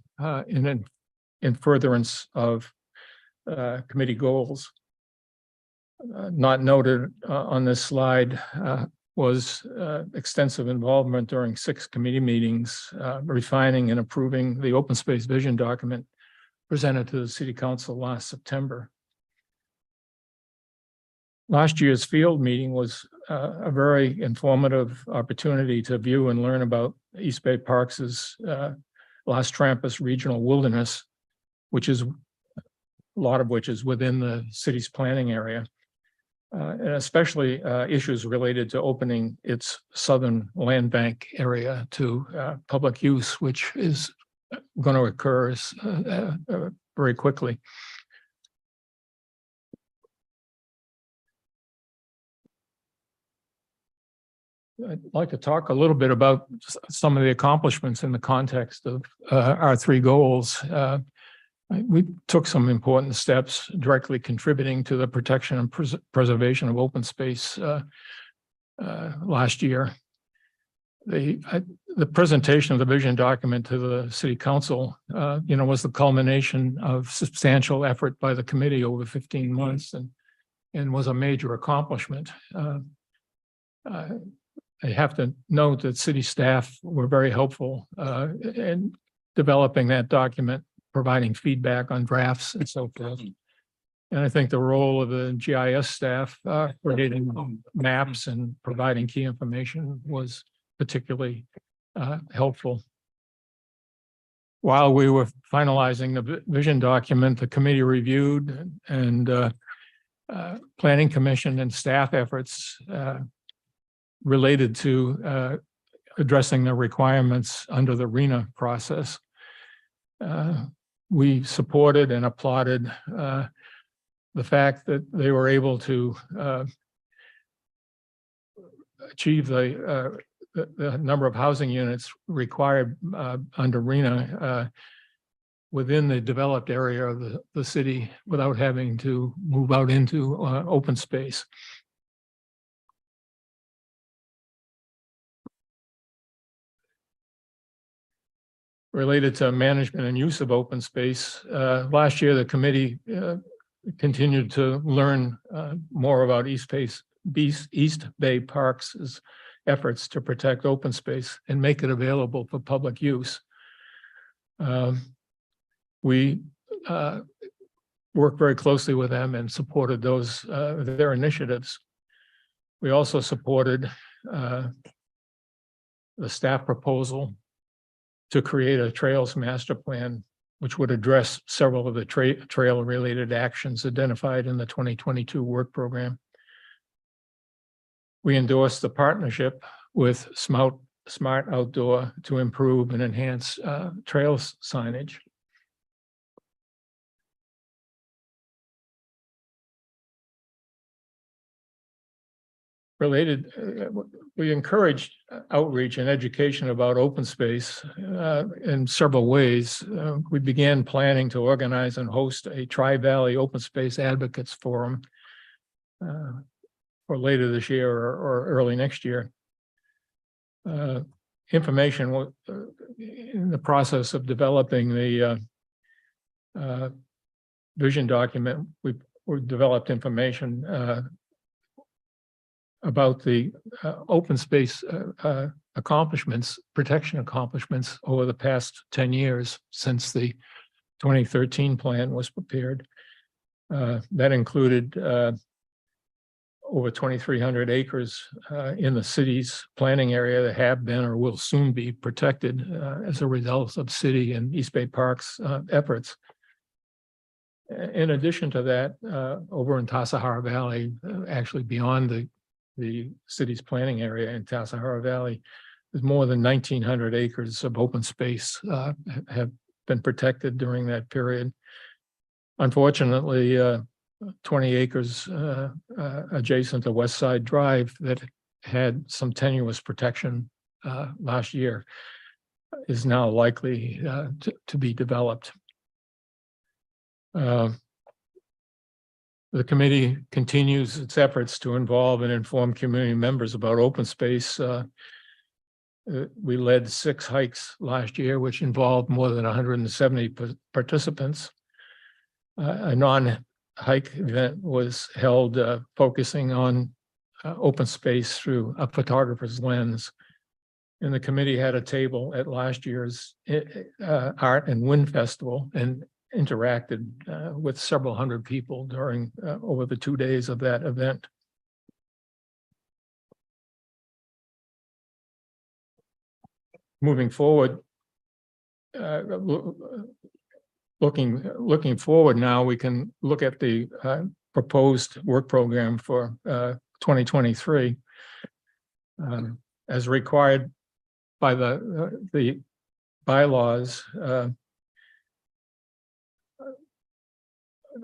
in furtherance of committee goals. Not noted on this slide was extensive involvement during 6 committee meetings, refining and approving the open space vision document presented to the City Council last September. Last year's field meeting was a very informative opportunity to view and learn about East Bay Parks' Las Trampas Regional Wilderness, which is a lot of which is within the city's planning area. And especially issues related to opening its southern land bank area to public use, which is going to occur very quickly. I'd like to talk a little bit about some of the accomplishments in the context of our 3 goals. We took some important steps directly contributing to the protection and preservation of open space last year. The presentation of the vision document to the City Council, was the culmination of substantial effort by the committee over 15 months and was a major accomplishment. I have to note that city staff were very helpful in developing that document, providing feedback on drafts and so forth. And I think the role of the GIS staff creating maps and providing key information was particularly helpful. While we were finalizing the vision document, the committee reviewed and Planning Commission and staff efforts related to addressing the requirements under the RENA process. We supported and applauded the fact that they were able to achieve the number of housing units required under RENA within the developed area of the city without having to move out into open space. Related to management and use of open space, last year the committee continued to learn more about East Bay Parks' efforts to protect open space and make it available for public use. We worked very closely with them and supported their initiatives. We also supported the staff proposal to create a trails master plan, which would address several of the trail-related actions identified in the 2022 work program. We endorsed the partnership with Smart Outdoor to improve and enhance trails signage. Related, we encouraged outreach and education about open space in several ways. We began planning to organize and host a Tri-Valley Open Space Advocates Forum for later this year or early next year. Information in the process of developing the vision document, we developed information about the open space accomplishments, protection accomplishments over the past 10 years since the 2013 plan was prepared. That included over 2,300 acres in the city's planning area that have been or will soon be protected as a result of city and East Bay Parks efforts. In addition to that, over in Tassajara Valley, actually beyond the city's planning area in Tassajara Valley, there's more than 1,900 acres of open space have been protected during that period. Unfortunately, 20 acres adjacent to West Side Drive that had some tenuous protection last year is now likely to be developed. The committee continues its efforts to involve and inform community members about open space. We led 6 hikes last year, which involved more than 170 participants. A non-hike event was held focusing on open space through a photographer's lens. And the committee had a table at last year's Art and Wind Festival and interacted with several hundred people during over the 2 days of that event. Moving forward, looking forward now, we can look at the proposed work program for 2023 as required by the bylaws.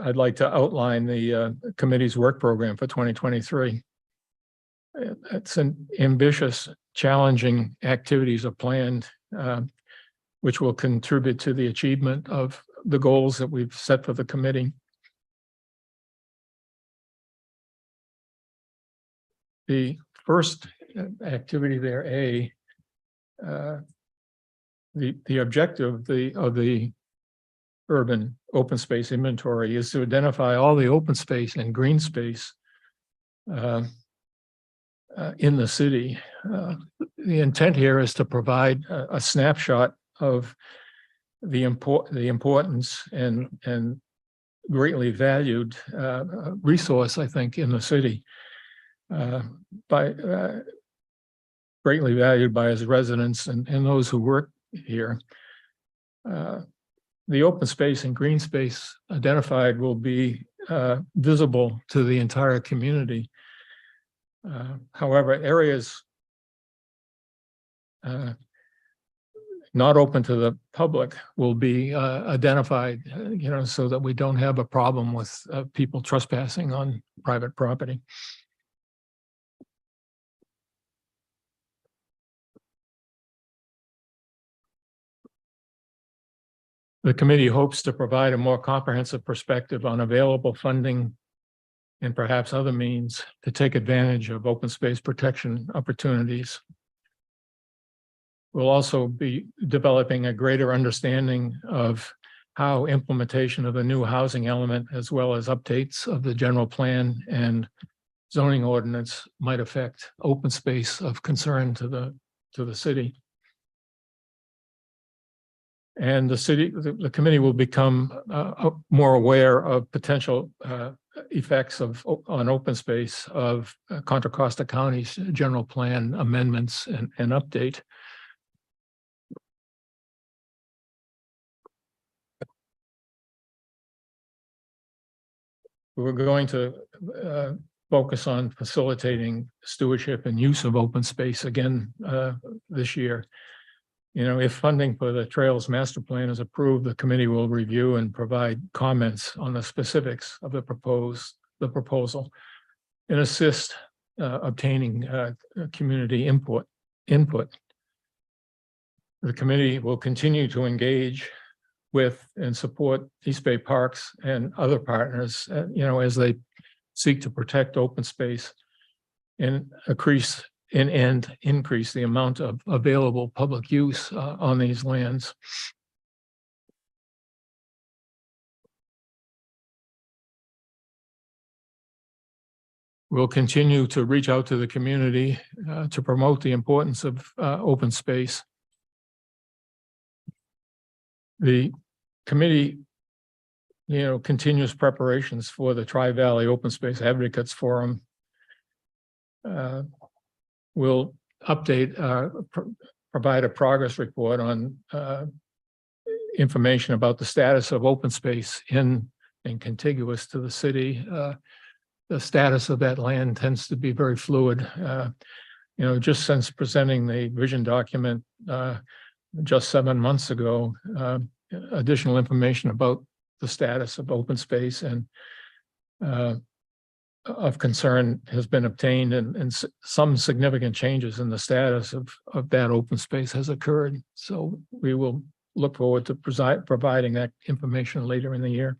I'd like to outline the committee's work program for 2023. It's an ambitious, challenging activities are planned, which will contribute to the achievement of the goals that we've set for the committee. The first activity there, the objective of the urban open space inventory is to identify all the open space and green space in the city. The intent here is to provide a snapshot of the importance and greatly valued resource, I think, in the city, greatly valued by its residents and those who work here. The open space and green space identified will be visible to the entire community. However, areas not open to the public will be identified, so that we don't have a problem with people trespassing on private property. The committee hopes to provide a more comprehensive perspective on available funding and perhaps other means to take advantage of open space protection opportunities. We'll also be developing a greater understanding of how implementation of the new housing element, as well as updates of the general plan and zoning ordinance, might affect open space of concern to the city. And the committee will become more aware of potential effects on open space of Contra Costa County's general plan amendments and update. We're going to focus on facilitating stewardship and use of open space again this year. If funding for the Trails Master Plan is approved, the committee will review and provide comments on the specifics of the proposal and assist obtaining community input. The committee will continue to engage with and support East Bay Parks and other partners, as they seek to protect open space and increase the amount of available public use on these lands. We'll continue to reach out to the community to promote the importance of open space. The committee, continues preparations for the Tri-Valley Open Space Advocates Forum. We'll update, provide a progress report on information about the status of open space in and contiguous to the city. The status of that land tends to be very fluid. Just since presenting the vision document just 7 months ago, additional information about the status of open space and of concern has been obtained, and some significant changes in the status of that open space has occurred. So we will look forward to providing that information later in the year.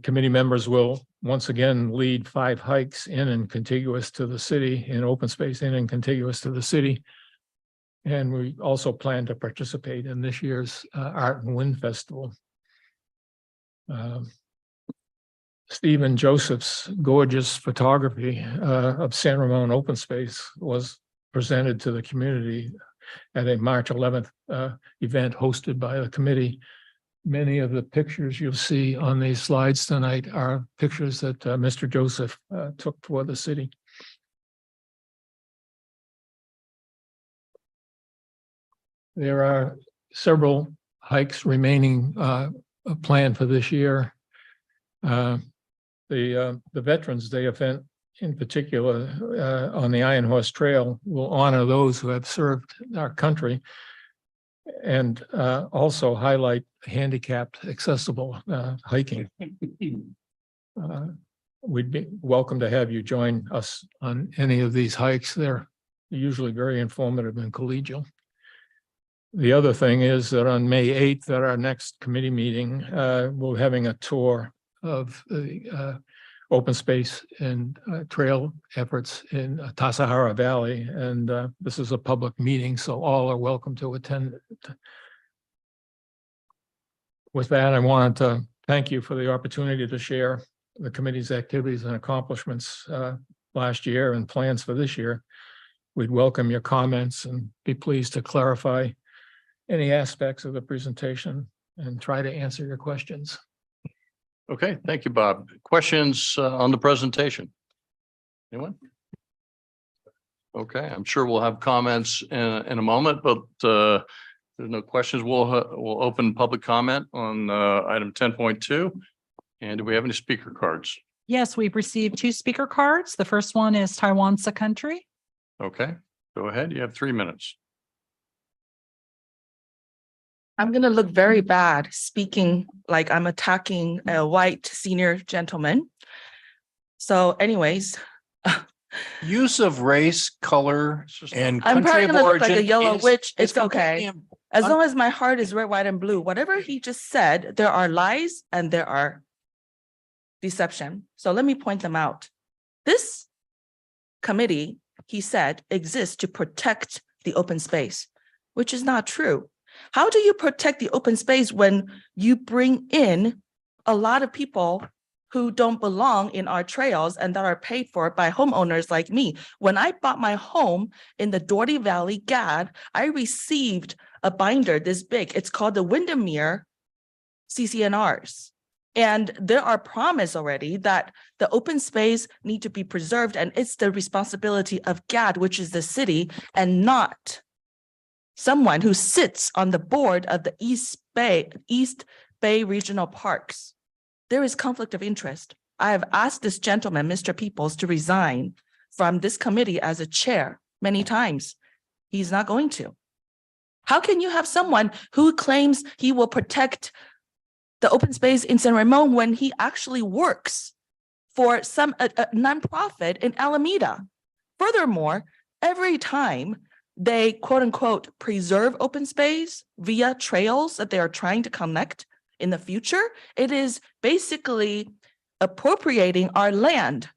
Committee members will once again lead 5 hikes in and contiguous to the city, in open space in and contiguous to the city. And we also plan to participate in this year's Art and Wind Festival. Stephen Joseph's gorgeous photography of San Ramon open space was presented to the community at a March 11th event hosted by the committee. Many of the pictures you'll see on these slides tonight are pictures that Mr. Joseph took for the city. There are several hikes remaining planned for this year. The Veterans Day event in particular on the Iron Horse Trail will honor those who have served our country and also highlight handicapped accessible hiking. We'd be welcome to have you join us on any of these hikes. They're usually very informative and collegial. The other thing is that on May 8th at our next committee meeting, we're having a tour of the open space and trail efforts in Tassajara Valley. And this is a public meeting, so all are welcome to attend. With that, I wanted to thank you for the opportunity to share the committee's activities and accomplishments last year and plans for this year. We'd welcome your comments and be pleased to clarify any aspects of the presentation and try to answer your questions. Okay, thank you, Bob. Questions on the presentation? Anyone? Okay, I'm sure we'll have comments in a moment, but there's no questions. We'll open public comment on item 10.2. And do we have any speaker cards? Yes, we've received 2 speaker cards. The first one is Taiwansa Country. Okay, go ahead. You have 3 minutes. I'm going to look very bad speaking like I'm attacking a white senior gentleman. So anyways. Use of race, color, and I'm country probably of going to look like a origin yellow is- witch. is It's okay. completely As long as my heart is red, white, and blue, whatever he just said, there are lies and there are deception. So let me point them out. This committee, he said, exists to protect the open space, which is not true. How do you protect the open space when you bring in a lot of people who don't belong in our trails and that are paid for by homeowners like me? When I bought my home in the Doherty Valley, GAD, I received a binder this big. It's called the Windermere CCNRs. And there are promise already that the open space need to be preserved, and it's the responsibility of GAD, which is the city, and not someone who sits on the board of the East Bay Regional Parks. There is conflict of interest. I have asked this gentleman, Mr. Peoples, to resign from this committee as a chair many times. He's not going to. How can you have someone who claims he will protect the open space in San Ramon when he actually works for some a nonprofit in Alameda? Furthermore, every time they quote unquote preserve open space via trails that they are trying to connect in the future, it is basically appropriating our land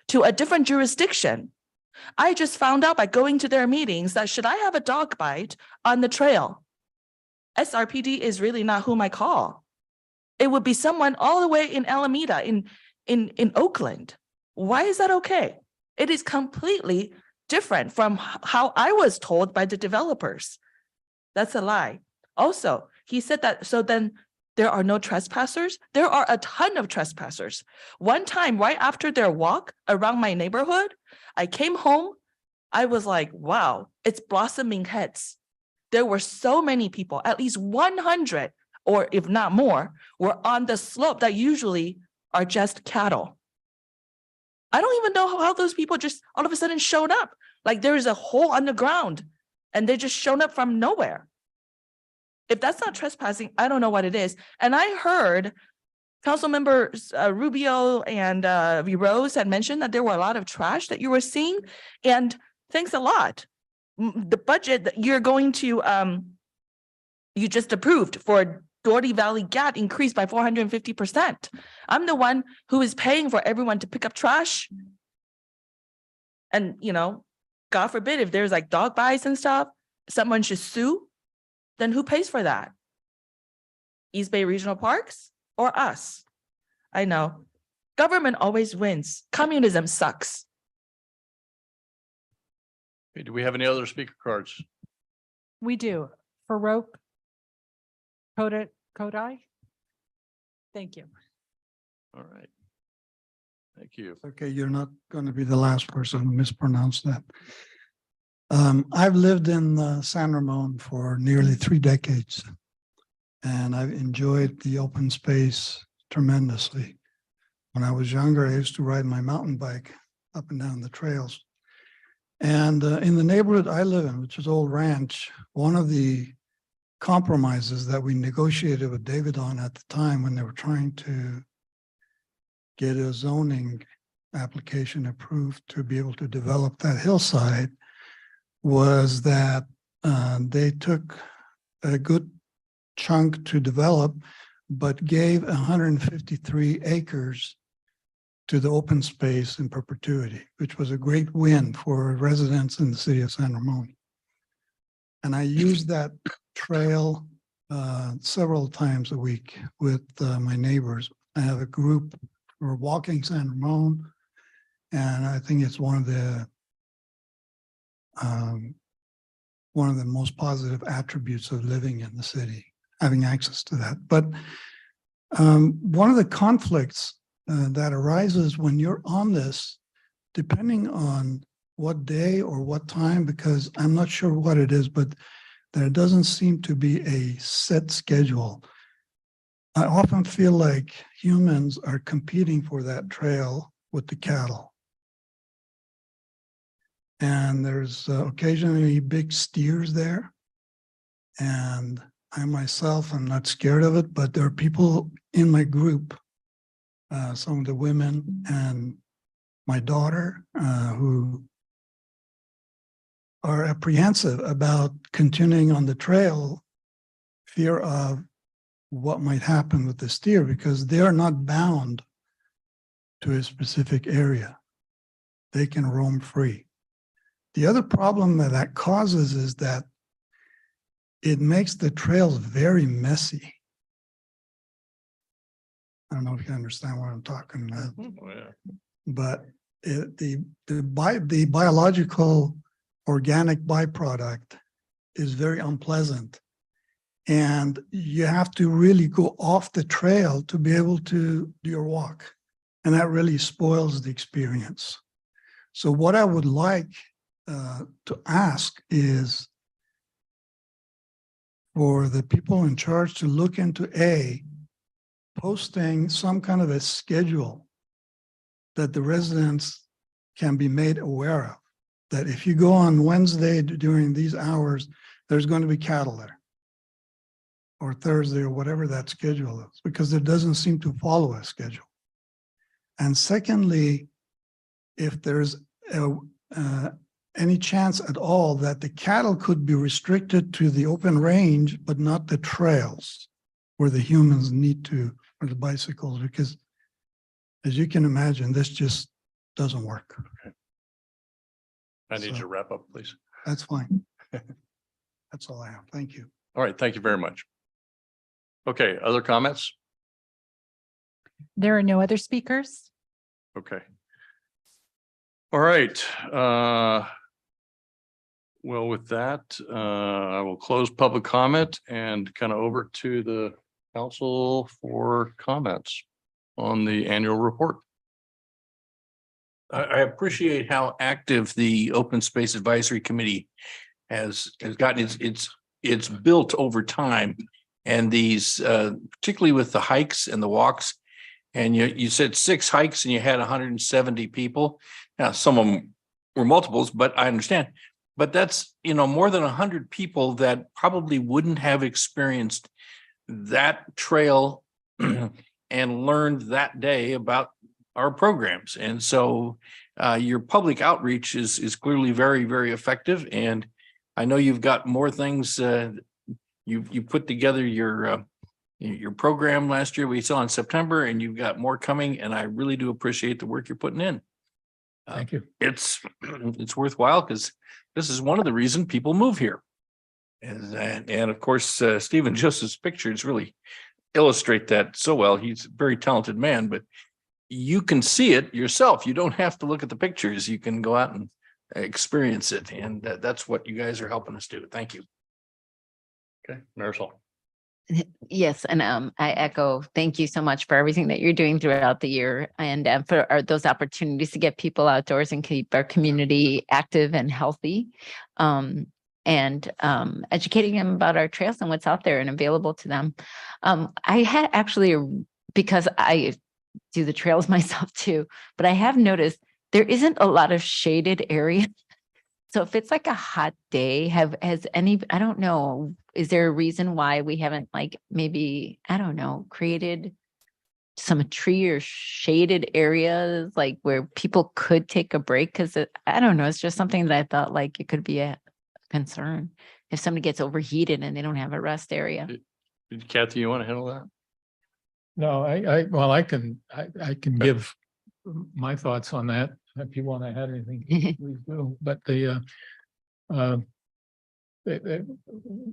to a different jurisdiction. I just found out by going to their meetings that should I have a dog bite on the trail, SRPD is really not whom I call. It would be someone all the way in Alameda, in Oakland. Why is that okay? It is completely different from how I was told by the developers. That's a lie. Also, he said that, so then there are no trespassers. There are a ton of trespassers. One time, right after their walk around my neighborhood, I came home. I was like, wow, it's blossoming heads. There were so many people, at least 100 or if not more, were on the slope that usually are just cattle. I don't even know how those people just all of a sudden showed up. Like there is a hole underground and they just shown up from nowhere. If that's not trespassing, I don't know what it is. And I heard council members Rubio and V Rose had mentioned that there were a lot of trash that you were seeing. And thanks a lot. The budget that you're going to, you just approved for Doherty Valley GAT increased by 450%. I'm the one who is paying for everyone to pick up trash. And, you know, God forbid, if there's like dog bites and stuff, someone should sue, then who pays for that? East Bay Regional Parks or us? I know. Government always wins. Communism sucks. Okay, do we have any other speaker cards? We do. Farouk Kodai. Thank you. All right. Thank you. Okay, you're not going to be the last person to mispronounce that. I've lived in San Ramon for nearly 3 decades, and I've enjoyed the open space tremendously. When I was younger, I used to ride my mountain bike up and down the trails. And in the neighborhood I live in, which is Old Ranch, one of the compromises that we negotiated with David on at the time when they were trying to get a zoning application approved to be able to develop that hillside was that they took a good chunk to develop, but gave 153 acres to the open space in perpetuity, which was a great win for residents in the city of San Ramon. And I used that trail several times a week with my neighbors. I have a group for walking San Ramon, and I think it's one of the most positive attributes of living in the city, having access to that. But one of the conflicts that arises when you're on this, depending on what day or what time, because I'm not sure what it is, but there doesn't seem to be a set schedule. I often feel like humans are competing for that trail with the cattle. And there's occasionally big steers there. And I myself, I'm not scared of it, but there are people in my group, some of the women and my daughter, who are apprehensive about continuing on the trail, fear of what might happen with the steer, because they are not bound to a specific area. They can roam free. The other problem that causes is that it makes the trails very messy. I don't know if you understand what I'm talking about. Oh, yeah. But the biological organic byproduct is very unpleasant. And you have to really go off the trail to be able to do your walk. And that really spoils the experience. So what I would like to ask is for the people in charge to look into posting some kind of a schedule that the residents can be made aware of. That if you go on Wednesday during these hours, there's going to be cattle there. Or Thursday or whatever that schedule is, because it doesn't seem to follow a schedule. And secondly, if there's any chance at all that the cattle could be restricted to the open range, but not the trails where the humans need to, or the bicycles, because as you can imagine, this just doesn't work. Okay. I need you to wrap up, please. That's fine. That's all I have. Thank you. All right, thank you very much. Okay, other comments? There are no other speakers. Okay. All right. Well, with that, I will close public comment and kind of over to the council for comments on the annual report. I appreciate how active the Open Space Advisory Committee has gotten. It's built over time. And these, particularly with the hikes and the walks, and you said 6 hikes and you had 170 people. Now, some of them were multiples, but I understand. But that's, more than 100 people that probably wouldn't have experienced that trail and learned that day about our programs. And so your public outreach is clearly very, very effective. And I know you've got more things. You put together your program last year, we saw in September, and you've got more coming. And I really do appreciate the work you're putting in. Thank you. It's worthwhile because this is one of the reasons people move here. And of course, Stephen Joseph's pictures really illustrate that so well. He's a very talented man, but you can see it yourself. You don't have to look at the pictures. You can go out and experience it. And that's what you guys are helping us do. Thank you. Okay, Marisol. Yes, and I echo, thank you so much for everything that you're doing throughout the year and for those opportunities to get people outdoors and keep our community active and healthy. And educating them about our trails and what's out there and available to them. I had actually, because I do the trails myself too, but I have noticed there isn't a lot of shaded area. So if it's like a hot day, I don't know, is there a reason why we haven't maybe, I don't know, created some tree or shaded areas where people could take a break? Because I don't know, it's just something that I thought it could be a concern if somebody gets overheated and they don't have a rest area. Kathy, you want to handle that? No, I can give my thoughts on that. If you want to add anything, please do. But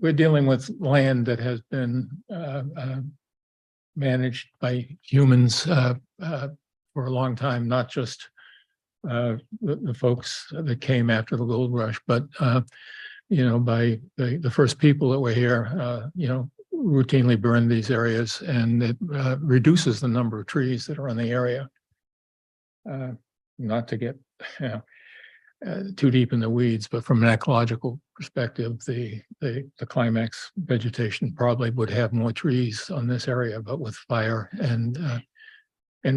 we're dealing with land that has been managed by humans for a long time, not just the folks that came after the gold rush, but by the first people that were here, routinely burned these areas, and it reduces the number of trees that are in the area. Not to get too deep in the weeds, but from an ecological perspective, the climax vegetation probably would have more trees on this area, but with fire and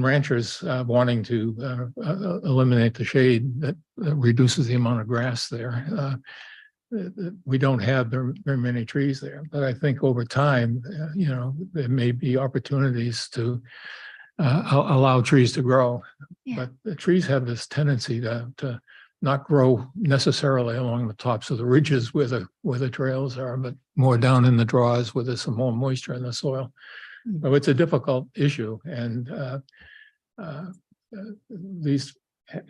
ranchers wanting to eliminate the shade that reduces the amount of grass there. We don't have very many trees there, but I think over time, there may be opportunities to allow trees to grow. Yeah. But the trees have this tendency to not grow necessarily along the tops of the ridges where the trails are, but more down in the draws where there's some more moisture in the soil. So it's a difficult issue, and these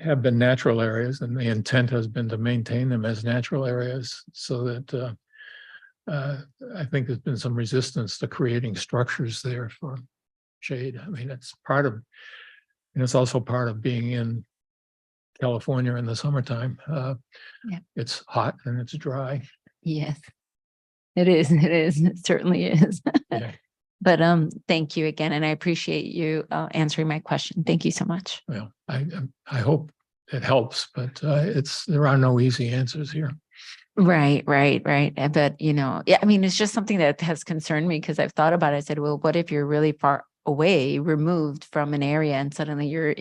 have been natural areas, and the intent has been to maintain them as natural areas so that I think there's been some resistance to creating structures there for shade. I mean, it's also part of being in California in the summertime. Yeah. It's hot and it's dry. Yes, it is. It certainly is. Yeah. But thank you again, and I appreciate you answering my question. Thank you so much. Well, I hope it helps, but there are no easy answers here. Right. But I mean, it's just something that has concerned me because I've thought about it. I said, well, what if you're really far away, removed from an area, and suddenly you're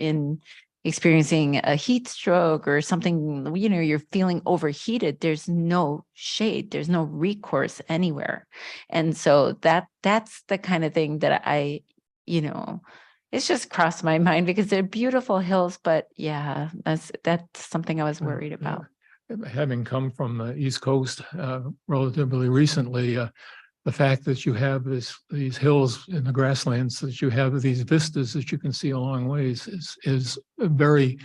experiencing a heat stroke or something, you're feeling overheated. There's no shade, there's no recourse anywhere. And so that's the kind of thing that it's just crossed my mind because they're beautiful hills, but yeah, that's something I was worried about. Having come from the East Coast relatively recently, the fact that you have these hills in the grasslands, that you have these vistas that you can see a long ways is very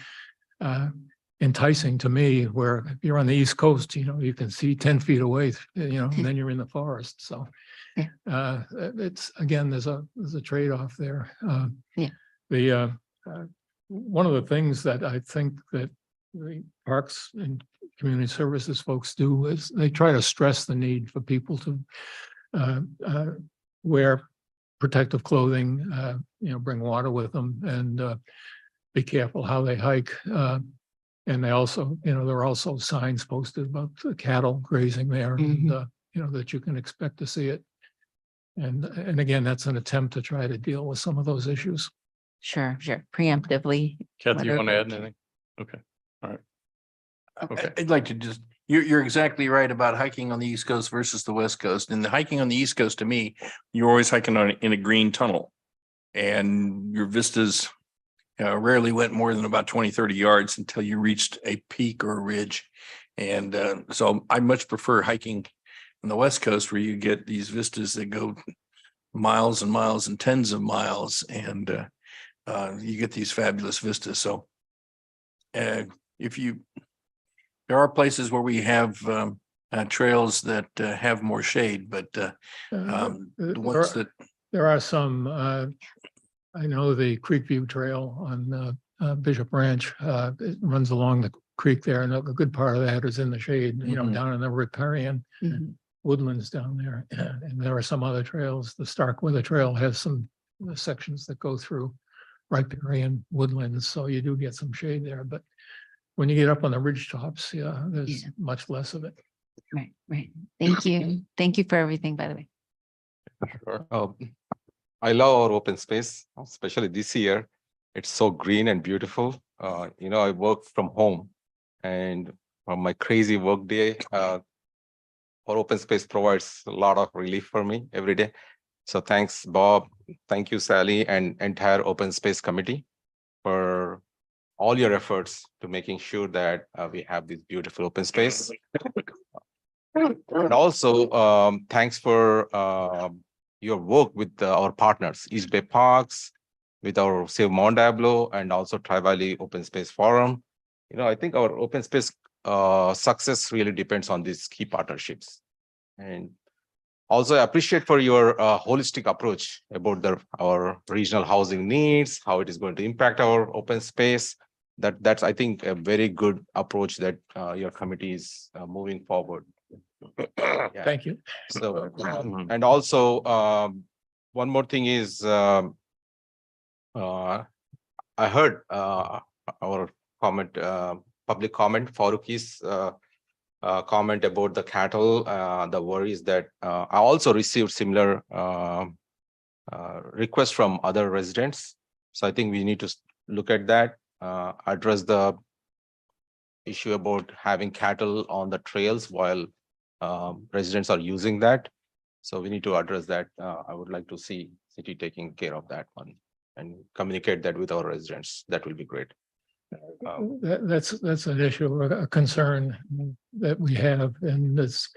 enticing to me, where if you're on the East Coast, you can see 10 feet away, and then you're in the forest. So it's, again, there's a trade-off there. One of the things that I think that the parks and community services folks do is they try to stress the need for people to wear protective clothing, bring water with them, and be careful how they hike. And they also, there are also signs posted about the cattle grazing there, and that you can expect to see it. And again, that's an attempt to try to deal with some of those issues. Sure, preemptively. Kathy, you want to whatever. add anything? Okay. Okay. I'd like to just, you're exactly right about hiking on the East Coast versus the West Coast. And the hiking on the East Coast, to me, you're always hiking in a green tunnel. And your vistas rarely went more than about 20, 30 yards until you reached a peak or a ridge. And so I much prefer hiking on the West Coast where you get these vistas that go miles and miles and tens of miles, and you get these fabulous vistas. So there are places where we have trails that have more shade, but the ones that There are some, I know the Creekview Trail on Bishop Ranch, it runs along the creek there, and a good part of that is in the shade, Mhm. down in the riparian Mhm. woodlands down there. And there are some other trails. The Starkweather Trail has some sections that go through riparian woodlands, so you do get some shade there. But when you get up on the ridge tops, there's Yeah. much less of it. Right. Thank you. Thank you for everything, by the way. Sure. I love our open space, especially this year. It's so green and beautiful. I work from home, and from my crazy work day, our open space provides a lot of relief for me every day. So thanks, Bob. Thank you, Sally, and entire open space committee for all your efforts to making sure that we have this beautiful open space. And also, thanks for your work with our partners, East Bay Parks, with our Save Mount Diablo, and also Tri-Valley Open Space Forum. I think our open space success really depends on these key partnerships. And also, I appreciate for your holistic approach about our regional housing needs, how it is going to impact our open space. That's, I think, a very good approach that your committee is moving forward. Yeah. Thank you. So, and also, one more thing is, I heard our comment, public comment, Faruqi's comment about the cattle, the worries that I also received similar requests from other residents. So I think we need to look at that, address the issue about having cattle on the trails while residents are using that. So we need to address that. I would like to see city taking care of that one and communicate that with our residents. That will be great. That's an issue, a concern that we have, and there's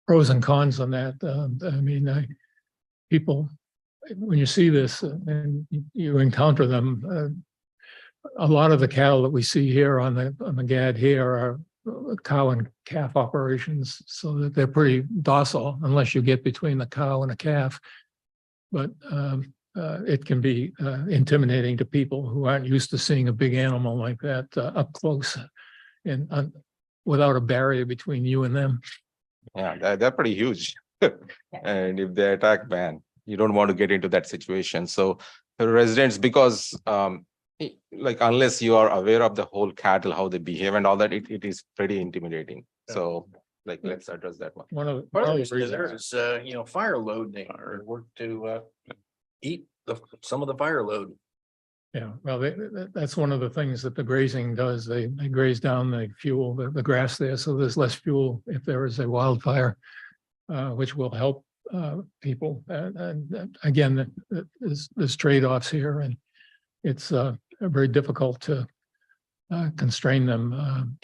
pros and cons on that. People, when you see this and you encounter them, a lot of the cattle that we see here on the GAD here are cow and calf operations, so that they're pretty docile unless you get between the cow and a calf. But it can be intimidating to people who aren't used to seeing a big animal like that up close and without a barrier between you and them. Yeah, they're pretty huge. And if they attack, man, you don't want to get into that situation. So the residents, because unless you are aware of the whole cattle, how they behave and all that, it is pretty intimidating. So let's address that one. One of part of the the reason there reasons, is, fire load, they work to eat some of the fire load. yeah, well, that's one of the things that the grazing does. They graze down the fuel, the grass there, so there's less fuel if there is a wildfire, which will help people. And again, there's trade-offs here, and it's very difficult to constrain them,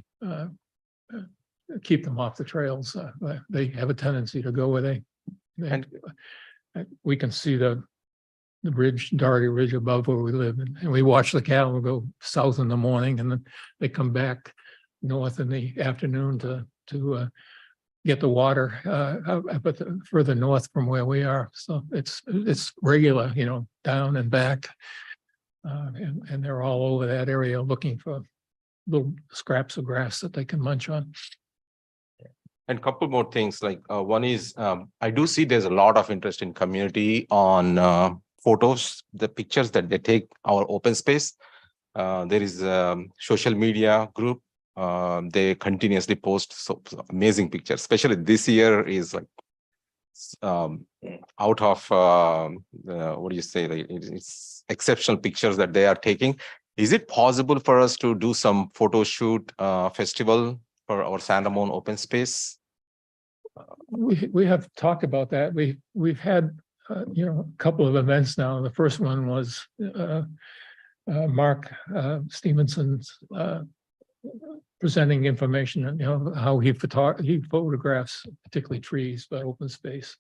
keep them off the trails. They have a tendency to go where they we can see the ridge, Doherty Ridge above where we live, and we watch the cattle go south in the morning, and then they come back north in the afternoon to get the water but further north from where we are. So it's regular, down and back, and they're all over that area looking for little scraps of grass that they can munch on. And couple more things, one is, I do see there's a lot of interest in community on photos, the pictures that they take our open space. There is a social media group. They continuously post so amazing pictures, especially this year is out of what do you say? It's exceptional pictures that they are taking. Is it possible for us to do some photo shoot festival for our San Ramon open space? We have talked about that. We've had, a couple of events now. The first one was Mark Stevenson's presenting information on, how he photographs particularly trees, but open space.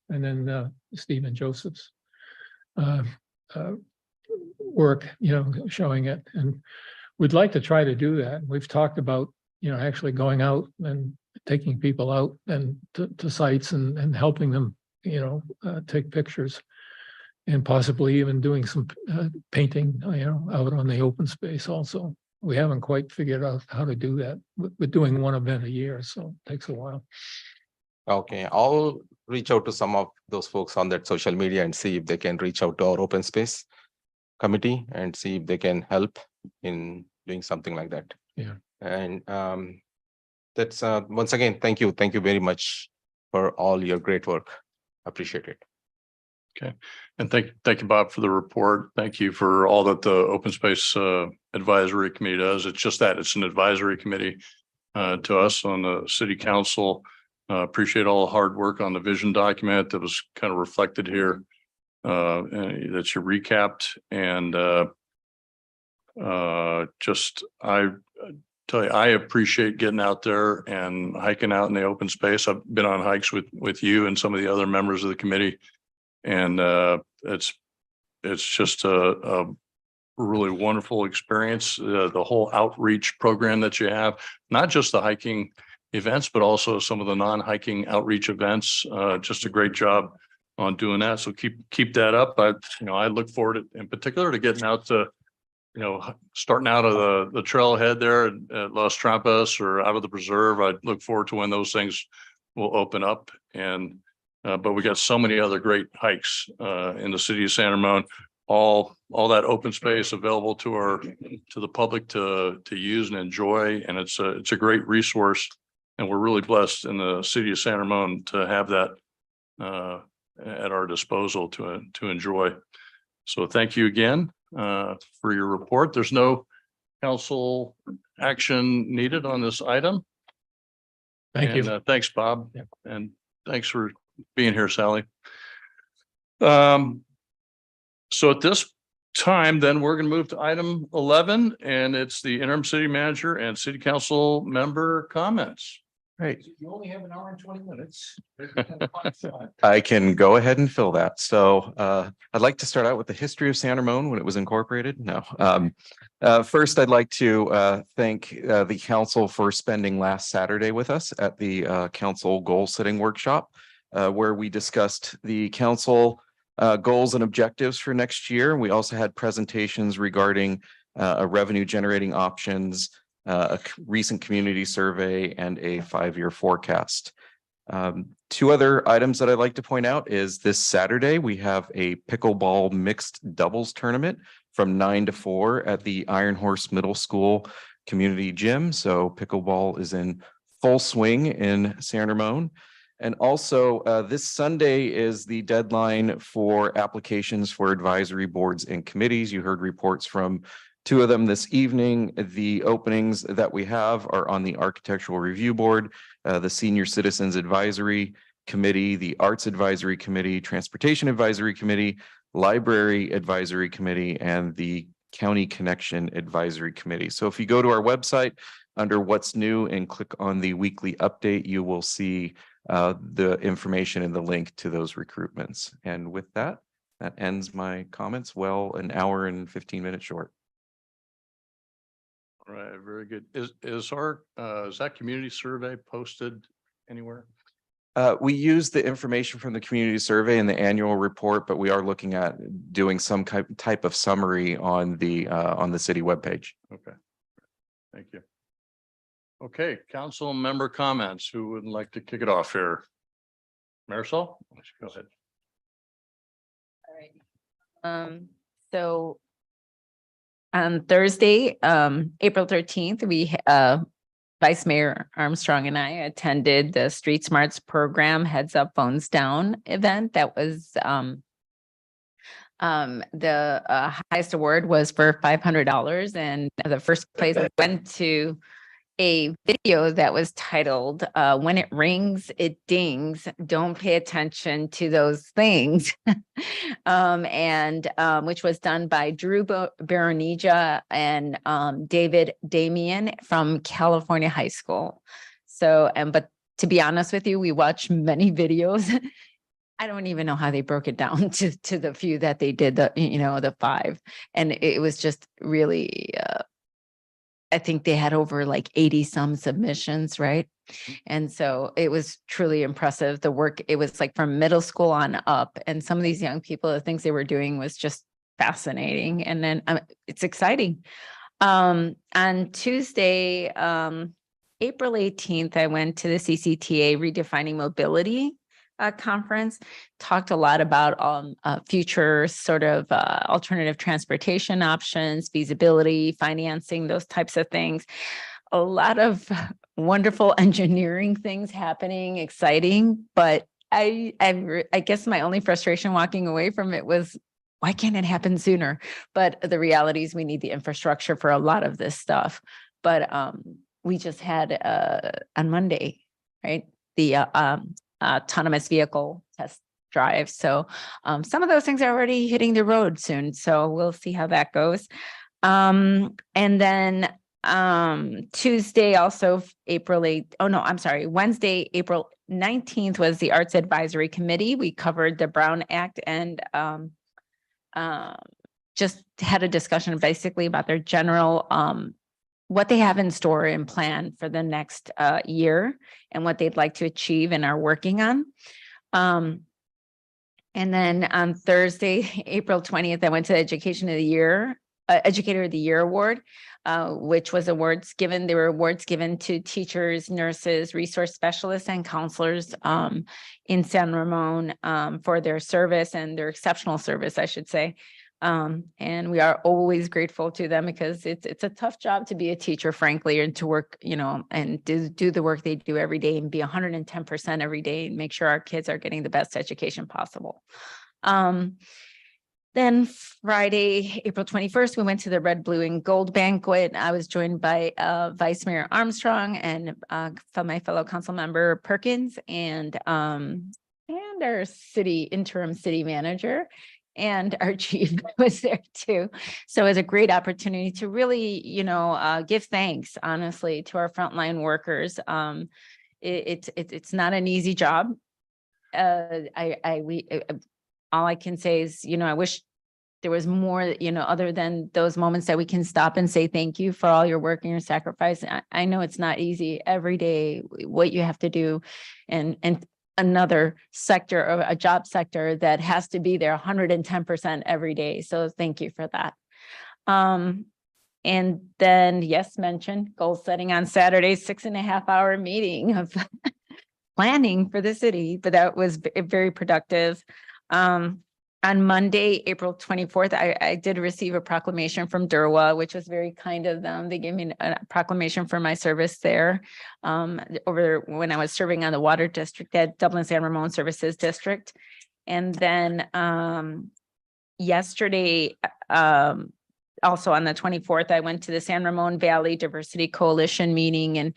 And then Stephen Joseph's work, showing it. And we'd like to try to do that. We've talked about, actually going out and taking people out and to sites and helping them, take pictures. And possibly even doing some painting, out on the open space also. We haven't quite figured out how to do that. We're doing one event a year, so it takes a while. Okay, I'll reach out to some of those folks on that social media and see if they can reach out to our open space committee and see if they can help in doing something like that. Yeah. And that's once again, thank you very much for all your great work. Appreciate it. And thank you, Bob, for the report. Thank you for all that the Open Space Advisory Committee does. It's just that it's an advisory committee to us on the city council. Appreciate all the hard work on the vision document that was kind of reflected here and that you recapped. And I tell you, I appreciate getting out there and hiking out in the open space. I've been on hikes with you and some of the other members of the committee. And it's just a really wonderful experience. The whole outreach program that you have, not just the hiking events, but also some of the non-hiking outreach events. Just a great job on doing that. So keep that up. I look forward in particular to getting out to, starting out of the trailhead there at Las Trampas or out of the preserve. I look forward to when those things will open up. And but we got so many other great hikes in the city of San Ramon, all that open space available to the public to use and enjoy. And it's a great resource. And we're really blessed in the city of San Ramon to have that at our disposal to enjoy. So thank you again for your report. There's no council action needed on this item. Thank you. Thanks, Bob. Yep. And thanks for being here, Sally. So at this time, then we're going to move to item 11, and it's the interim city manager and city council member comments. Right. You only have an hour and 20 minutes. I can go ahead and fill that. So I'd like to start out with the history of San Ramon when it was incorporated. No. First, I'd like to thank the council for spending last Saturday with us at the council goal setting workshop, where we discussed the council goals and objectives for next year. We also had presentations regarding revenue generating options, a recent community survey, and a 5-year forecast. Two other items that I'd like to point out is this Saturday, we have a pickleball mixed doubles tournament from 9 to 4 at the Iron Horse Middle School community gym. So pickleball is in full swing in San Ramon. And also this Sunday is the deadline for applications for advisory boards and committees. You heard reports from 2 of them this evening. The openings that we have are on the Architectural Review Board, the Senior Citizens Advisory Committee, the Arts Advisory Committee, Transportation Advisory Committee, Library Advisory Committee, and the County Connection Advisory Committee. So if you go to our website under What's New and click on the weekly update, you will see the information and the link to those recruitments. And with that, that ends my comments. Well, an hour and 15 minutes short. All right, very good. Is that community survey posted anywhere? We use the information from the community survey in the annual report, but we are looking at doing some type of summary on the city webpage. Okay, thank you. Okay, council member comments. Who would like to kick it off here? Marisol, go ahead. All right. So on Thursday, April 13th, we Vice Mayor Armstrong and I attended the Street Smarts program Heads Up Phones Down event. That was the highest award was for $500, and the first place went to a video that was titled When It Rings, It Dings. Don't pay attention to those things. Which was done by Drew Baronija and David Damian from California High School. So, but to be honest with you, we watched many videos. I don't even know how they broke it down to the few that they did, the 5. And it was just really, I think they had over like 80 some submissions, right? And so it was truly impressive. The work, it was like from middle school on up. And some of these young people, the things they were doing was just fascinating. And then it's exciting. On Tuesday, April 18th, I went to the CCTA Redefining Mobility conference, talked a lot about future sort of alternative transportation options, feasibility, financing, those types of things. A lot of wonderful engineering things happening, exciting, but I guess my only frustration walking away from it was, why can't it happen sooner? But the reality is we need the infrastructure for a lot of this stuff. But we just had on Monday, right, the autonomous vehicle test drive. So some of those things are already hitting the road soon. So we'll see how that goes. And then Tuesday, also Wednesday, April 19th was the Arts Advisory Committee. We covered the Brown Act and just had a discussion basically about their general what they have in store and plan for the next year and what they'd like to achieve and are working on. And then on Thursday, April 20th, I went to the Educator of the Year Award, which was awards given. There were awards given to teachers, nurses, resource specialists, and counselors in San Ramon for their service and their exceptional service, I should say. And we are always grateful to them because it's a tough job to be a teacher, frankly, and to work, and do the work they do every day and be 110% every day and make sure our kids are getting the best education possible. Then Friday, April 21st, we went to the Red, Blue, and Gold banquet. I was joined by Vice Mayor Armstrong and my fellow council member Perkins and our interim city manager. And our chief was there too. So it was a great opportunity to really, give thanks, honestly, to our frontline workers. It's not an easy job. All I can say is, I wish there was more, other than those moments that we can stop and say thank you for all your work and your sacrifice. I know it's not easy every day, what you have to do, and another sector or a job sector that has to be there 110% every day. So thank you for that. And then, yes, mentioned goal setting on Saturday, 6.5-hour meeting of planning for the city, but that was very productive. On Monday, April 24th, I did receive a proclamation from DERWA, which was very kind of them. They gave me a proclamation for my service there over when I was serving on the water district at Dublin San Ramon Services District. And then yesterday, also on the 24th, I went to the San Ramon Valley Diversity Coalition meeting and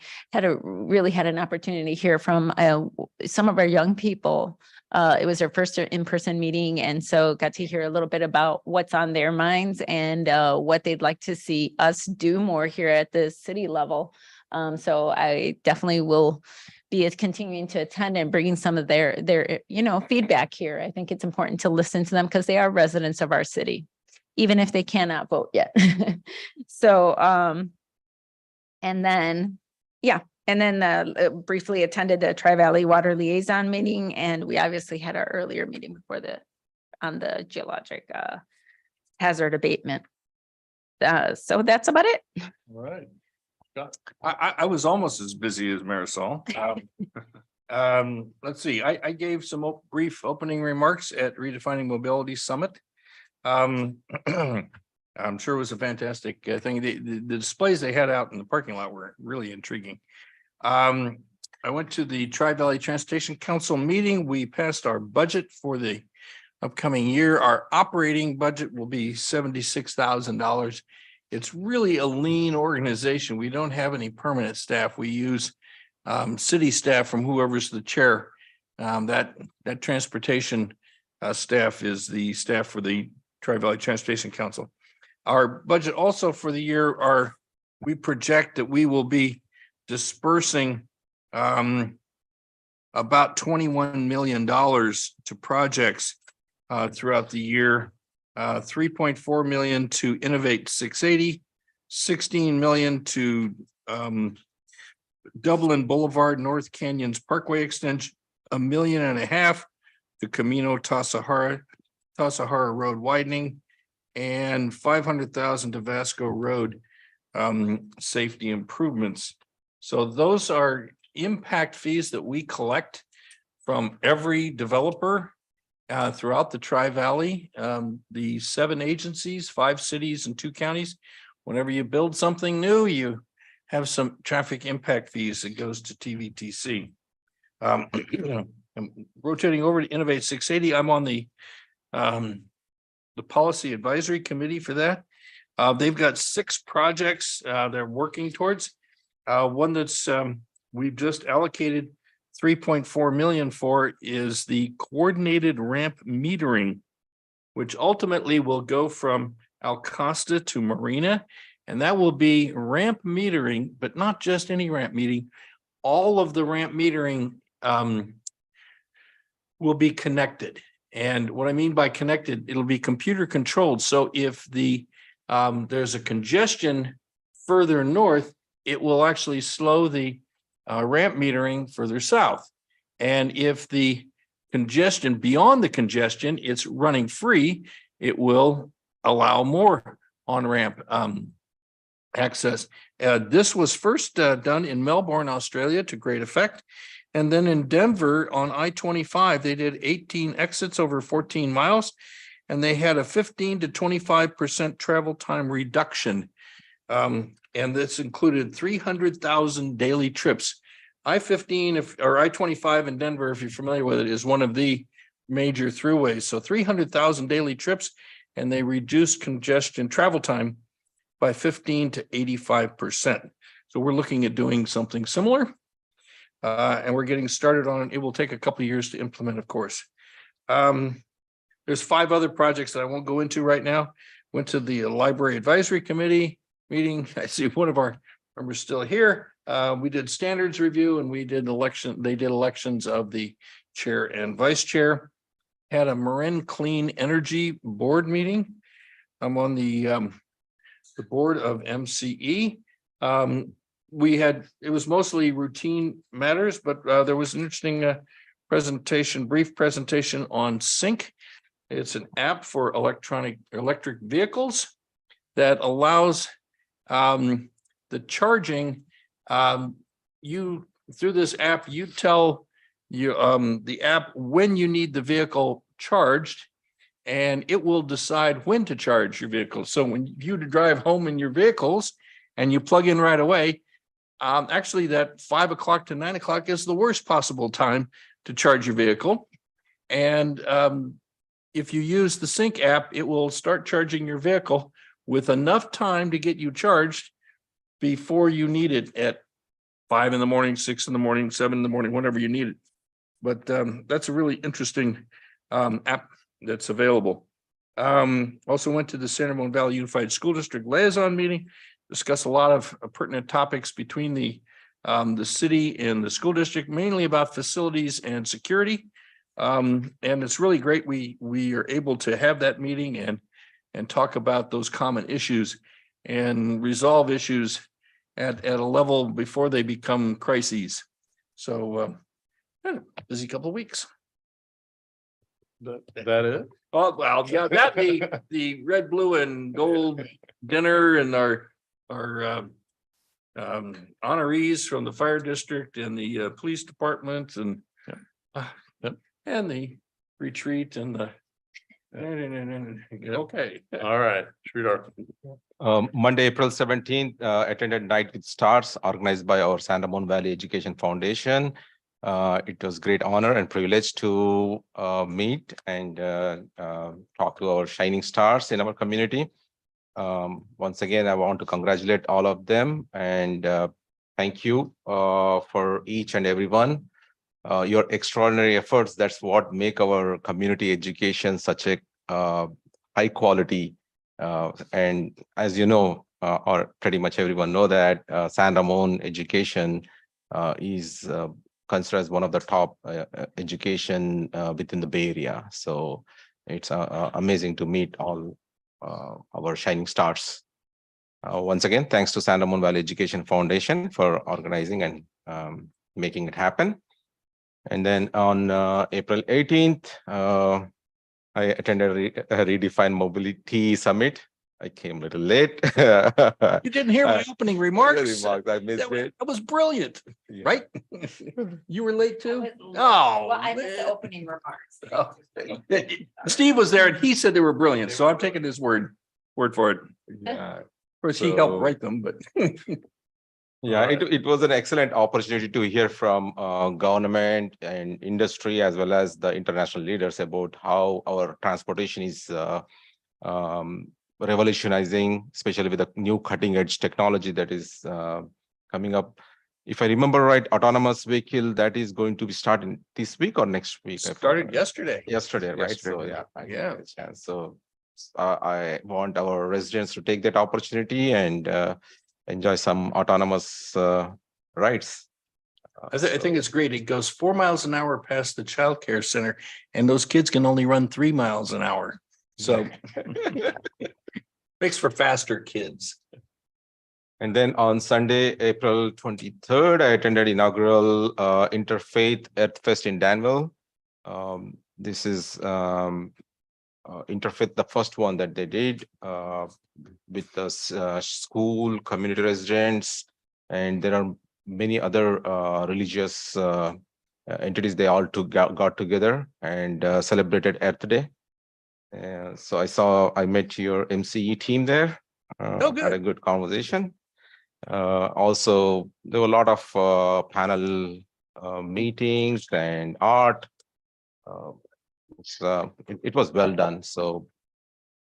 really had an opportunity to hear from some of our young people. It was our first in-person meeting, and so got to hear a little bit about what's on their minds and what they'd like to see us do more here at the city level. So I definitely will be continuing to attend and bringing some of their feedback here. I think it's important to listen to them because they are residents of our city, even if they cannot vote yet. So, and then briefly attended the Tri-Valley Water Liaison meeting, and we obviously had our earlier meeting before on the geologic hazard abatement. So that's about it. All right. I was almost as busy as Marisol. Let's see, I gave some brief opening remarks at Redefining Mobility Summit. I'm sure it was a fantastic thing. The displays they had out in the parking lot were really intriguing. I went to the Tri-Valley Transportation Council meeting. We passed our budget for the upcoming year. Our operating budget will be $76,000. It's really a lean organization. We don't have any permanent staff. We use city staff from whoever's the chair. That transportation staff is the staff for the Tri-Valley Transportation Council. Our budget also for the year we project that we will be dispersing about $21 million to projects throughout the year. 3.4 million to Innovate 680, 16 million to Dublin Boulevard, North Canyons Parkway Extension, $1.5 million to Camino Tasahara Road widening, and 500,000 to Vasco Road safety improvements. So those are impact fees that we collect from every developer throughout the Tri-Valley, the 7 agencies, 5 cities and 2 counties. Whenever you build something new, you have some traffic impact fees that goes to TVTC. I'm rotating over to Innovate 680. I'm on the Policy Advisory Committee for that. They've got 6 projects they're working towards. One that's we've just allocated 3.4 million for is the coordinated ramp metering, which ultimately will go from Alcosta to Marina. And that will be ramp metering, but not just any ramp metering. All of the ramp metering will be connected. And what I mean by connected, it'll be computer controlled. So if there's a congestion further north, it will actually slow the ramp metering further south. And if the congestion beyond the congestion, it's running free, it will allow more on-ramp access. This was first done in Melbourne, Australia to great effect. And then in Denver on I-25, they did 18 exits over 14 miles, and they had a 15 to 25% travel time reduction. And this included 300,000 daily trips. I-15 or I-25 in Denver, if you're familiar with it, is one of the major throughways. So 300,000 daily trips, and they reduced congestion travel time by 15 to 85%. So we're looking at doing something similar. And we're getting started on it. It will take a couple of years to implement, of course. There's 5 other projects that I won't go into right now. Went to the Library Advisory Committee meeting. I see one of our members still here. We did standards review and we did they did elections of the chair and vice chair. Had a Marin Clean Energy board meeting. I'm on the board of MCE. It was mostly routine matters, but there was an interesting brief presentation on Sync. It's an app for electric vehicles that allows the charging. Through this app, you tell the app when you need the vehicle charged, and it will decide when to charge your vehicle. So when you drive home in your vehicles and you plug in right away, actually that 5 o'clock to 9 o'clock is the worst possible time to charge your vehicle. And if you use the Sync app, it will start charging your vehicle with enough time to get you charged before you need it at 5 in the morning, 6 in the morning, 7 in the morning, whenever you need it. But that's a really interesting app that's available. Also went to the San Ramon Valley Unified School District liaison meeting, discussed a lot of pertinent topics between the city and the school district, mainly about facilities and security. And it's really great we are able to have that meeting and talk about those common issues and resolve issues at a level before they become crises. So busy couple of weeks. That it? Oh, well, yeah, that the red, blue and gold dinner and our honorees from the fire district and the police department and the retreat and the Okay. All right, Sridhar. Monday, April 17th, attended Night with Stars organized by our San Ramon Valley Education Foundation. It was great honor and privilege to meet and talk to our shining stars in our community. Once again, I want to congratulate all of them and thank you for each and everyone. Your extraordinary efforts, that's what make our community education such a high quality. And as you know, or pretty much everyone know that San Ramon education is considered as one of the top education within the Bay Area. So it's amazing to meet all our shining stars. Once again, thanks to San Ramon Valley Education Foundation for organizing and making it happen. And then on April 18th, I attended a Redefined Mobility Summit. I came a little late. You didn't hear my opening remarks? I missed it. That was brilliant, Yeah. right? You were late too? Well, Oh, I missed the man. opening remarks. Oh. Steve was there and he said they were brilliant, so I'm taking his word for it. Yeah. Of course, he helped So- write them, but Yeah, it was an excellent opportunity to hear from government and industry as well as the international leaders about how our transportation is revolutionizing, especially with the new cutting edge technology that is coming up. If I remember right, autonomous vehicle that is going to be starting this week or next week. I started forgot. yesterday. Yesterday, right? So Yesterday. yeah, I didn't Yeah. get a chance. So I want our residents to take that opportunity and enjoy some autonomous rides. I think it's great. It goes 4 miles an hour past the childcare center and those kids can only run 3 miles an hour. So makes for faster kids. And then on Sunday, April 23rd, I attended inaugural Interfaith Earth Fest in Danville. This is Interfaith, the first one that they did with the school, community residents, and there are many other religious entities. They all got together and celebrated Earth Day. So I met your MCE team there. Oh, good. Had a good conversation. Also, there were a lot of panel meetings and art. It was well done. So,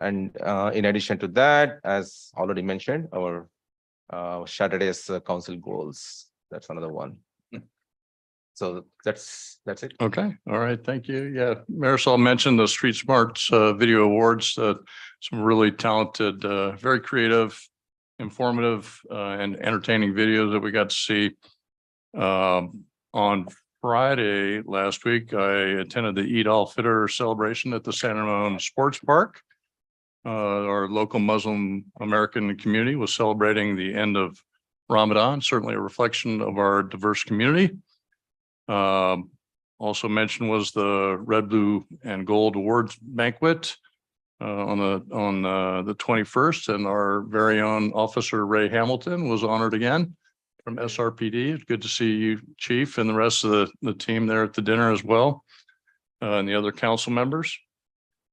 and in addition to that, as already mentioned, our Saturday's council goals. That's another one. So that's it. Okay, all right, thank you. Yeah, Marisol mentioned the Street Smarts Video Awards, some really talented, very creative, informative, and entertaining videos that we got to see. On Friday last week, I attended the Eid al-Fitr celebration at the San Ramon Sports Park. Our local Muslim American community was celebrating the end of Ramadan, certainly a reflection of our diverse community. Also mentioned was the Red, Blue, and Gold Awards banquet on the 21st, and our very own Officer Ray Hamilton was honored again from SRPD. It's good to see you, Chief, and the rest of the team there at the dinner as well, and the other council members.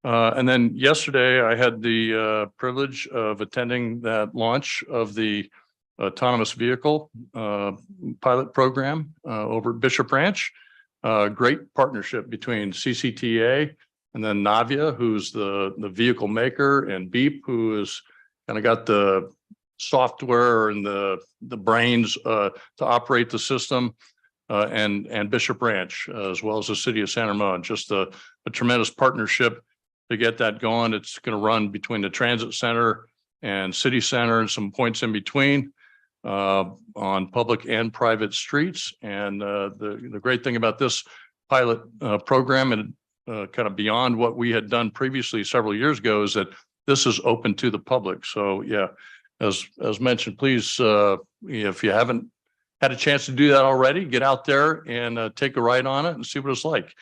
And then yesterday, I had the privilege of attending that launch of the autonomous vehicle pilot program over at Bishop Ranch. Great partnership between CCTA and then Navia, who's the vehicle maker, and Beep, who is kind of got the software and the brains to operate the system, and Bishop Ranch, as well as the city of San Ramon. Just a tremendous partnership to get that going. It's going to run between the transit center and city center and some points in between on public and private streets. And the great thing about this pilot program, and kind of beyond what we had done previously several years ago, is that this is open to the public. So yeah, as mentioned, please, if you haven't had a chance to do that already, get out there and take a ride on it and see what it's like.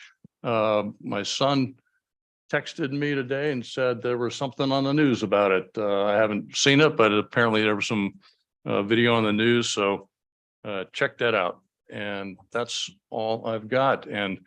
My son texted me today and said there was something on the news about it. I haven't seen it, but apparently there was some video on the news. So check that out. And that's all I've got. And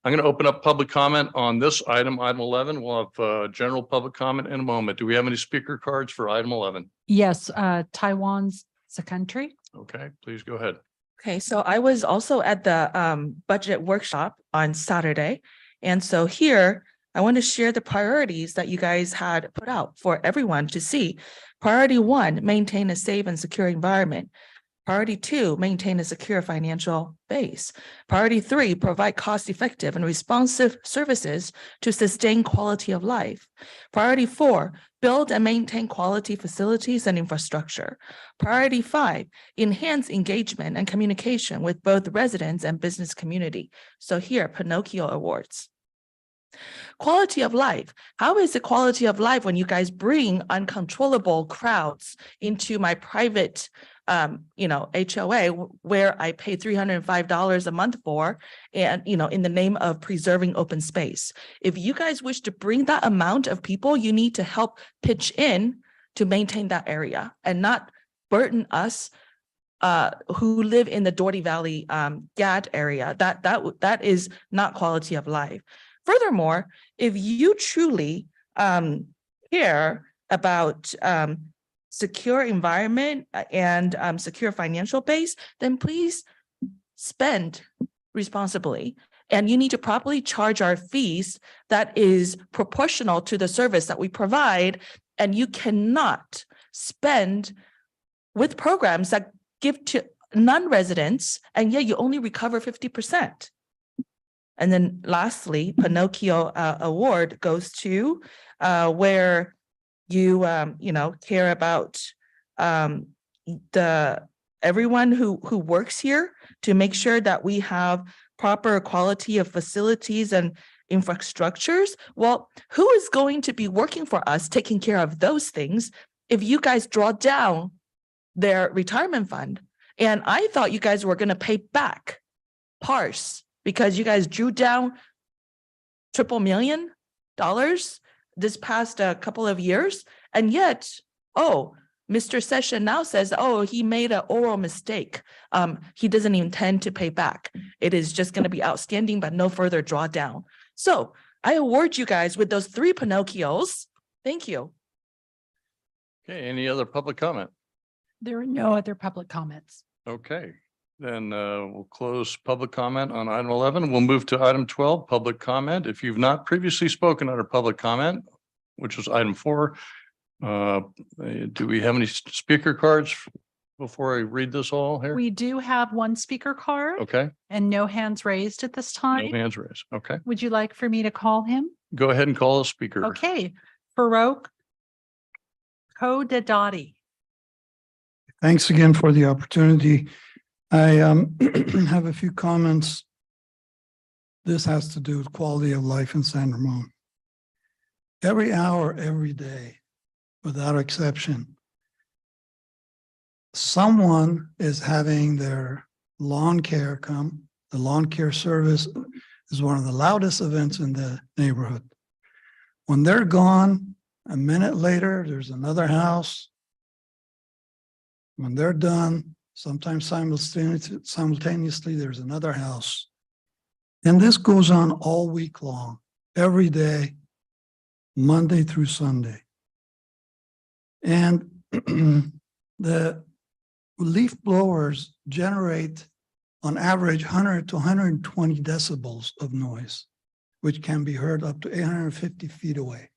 I'm going to open up public comment on this item, item 11. We'll have general public comment in a moment. Do we have any speaker cards for item 11? Yes, Taiwan's a country. Okay, please go ahead. Okay, so I was also at the budget workshop on Saturday. And so here, I want to share the priorities that you guys had put out for everyone to see. Priority 1, maintain a safe and secure environment. Priority 2, maintain a secure financial base. Priority 3, provide cost-effective and responsive services to sustain quality of life. Priority 4, build and maintain quality facilities and infrastructure. Priority 5, enhance engagement and communication with both residents and business community. So here, Pinocchio Awards. Quality of life. How is the quality of life when you guys bring uncontrollable crowds into my private HOA where I pay $305 a month for, and, in the name of preserving open space? If you guys wish to bring that amount of people, you need to help pitch in to maintain that area and not burden us who live in the Doherty Valley GAD area. That is not quality of life. Furthermore, if you truly care about secure environment and secure financial base, then please spend responsibly. And you need to properly charge our fees that is proportional to the service that we provide. And you cannot spend with programs that give to non-residents, and yet you only recover 50%. And then lastly, Pinocchio Award goes to where you care about everyone who works here to make sure that we have proper quality of facilities and infrastructures. Well, who is going to be working for us taking care of those things if you guys draw down their retirement fund? And I thought you guys were going to pay back PARS because you guys drew down $3 million this past couple of years. And yet, Mr. Session now says, he made an oral mistake. He doesn't intend to pay back. It is just going to be outstanding, but no further drawdown. So I award you guys with those 3 Pinocchios. Thank you. Okay, any other public comment? There are no other public comments. Okay, then we'll close public comment on item 11. We'll move to item 12, public comment. If you've not previously spoken under public comment, which was item 4, do we have any speaker cards before I read this all here? We do have 1 speaker card. Okay, And no hands raised at this no time. hands raised. Okay, Would you like for me to call him? go ahead and call the speaker. Okay, Farouk Kodadati. Thanks again for the opportunity. I have a few comments. This has to do with quality of life in San Ramon. Every hour, every day, without exception, someone is having their lawn care come. The lawn care service is one of the loudest events in the neighborhood. When they're gone, a minute later, there's another house. When they're done, sometimes simultaneously, there's another house. And this goes on all week long, every day, Monday through Sunday. And the leaf blowers generate on average 100 to 120 decibels of noise, which can be heard up to 850 feet away.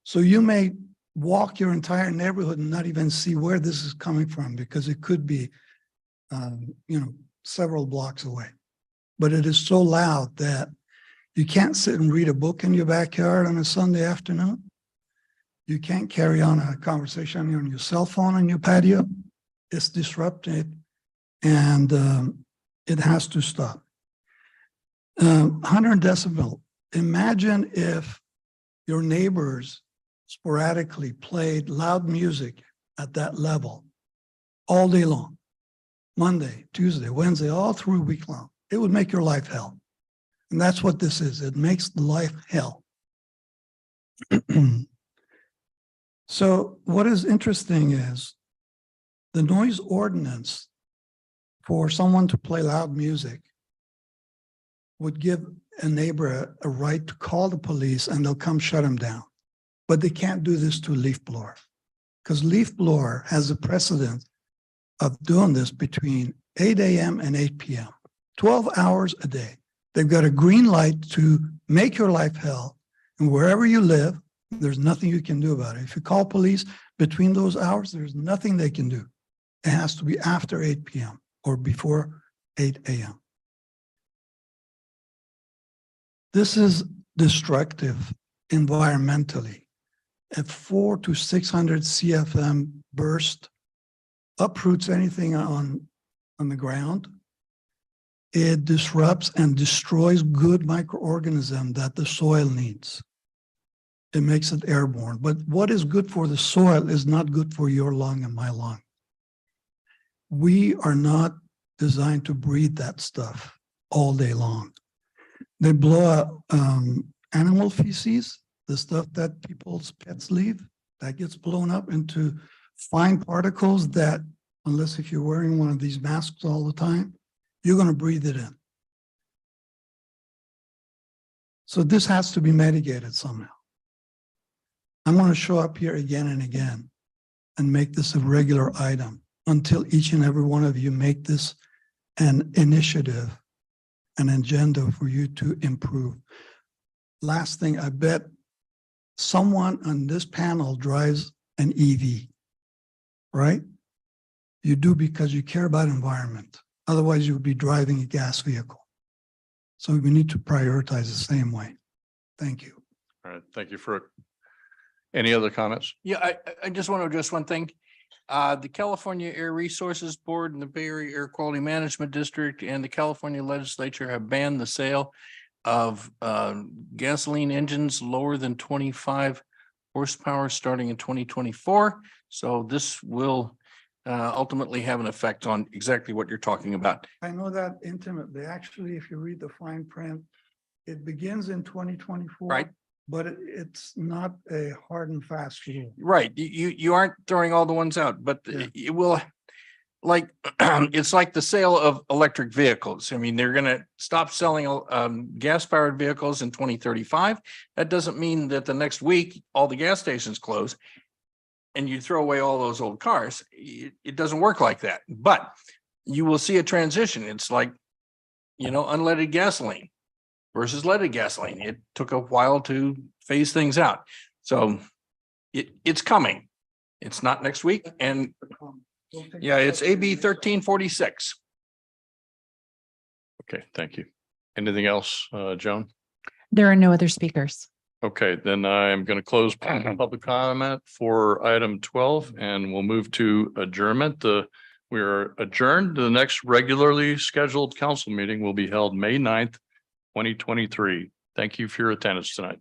So you may walk your entire neighborhood and not even see where this is coming from because it could be, several blocks away. But it is so loud that you can't sit and read a book in your backyard on a Sunday afternoon. You can't carry on a conversation on your cell phone on your patio. It's disrupted and it has to stop. 100 decibel. Imagine if your neighbors sporadically played loud music at that level all day long, Monday, Tuesday, Wednesday, all through week long. It would make your life hell. And that's what this is. It makes life hell. So what is interesting is the noise ordinance for someone to play loud music would give a neighbor a right to call the police and they'll come shut him down. But they can't do this to a leaf blower because leaf blower has a precedent of doing this between 8 a.m. and 8 p.m., 12 hours a day. They've got a green light to make your life hell. And wherever you live, there's nothing you can do about it. If you call police between those hours, there's nothing they can do. It has to be after 8 p.m. or before 8 a.m. This is destructive environmentally. A 400 to 600 CFM burst uproots anything on the ground. It disrupts and destroys good microorganisms that the soil needs. It makes it airborne. But what is good for the soil is not good for your lung and my lung. We are not designed to breathe that stuff all day long. They blow out animal feces, the stuff that people's pets leave, that gets blown up into fine particles that, unless if you're wearing one of these masks all the time, you're going to breathe it in. So this has to be mitigated somehow. I'm going to show up here again and again and make this a regular item until each and every one of you make this an initiative, an agenda for you to improve. Last thing, I bet someone on this panel drives an EV, right? You do because you care about environment. Otherwise, you would be driving a gas vehicle. So we need to prioritize the same way. Thank you. All right, thank you for any other comments? Yeah, I just want to address one thing. The California Air Resources Board and the Bay Area Air Quality Management District and the California Legislature have banned the sale of gasoline engines lower than 25 horsepower starting in 2024. So this will ultimately have an effect on exactly what you're talking about. I know that intimately. Actually, if you read the fine print, it begins in 2024. Right. But it's not a hard and fast rule. Right. You aren't throwing all the ones out, but Yeah. it will, like, it's like the sale of electric vehicles. I mean, they're going to stop selling gas powered vehicles in 2035. That doesn't mean that the next week, all the gas stations close and you throw away all those old cars. It doesn't work like that, but you will see a transition. It's like, unleaded gasoline versus leaded gasoline. It took a while to phase things out. So it's coming. It's not next week. And yeah, it's AB 1346. Okay, thank you. Anything else, Joan? There are no other speakers. Okay, then I'm going to close public comment for item 12 and we'll move to adjournment. We are adjourned. The next regularly scheduled council meeting will be held May 9th, 2023. Thank you for your attendance tonight.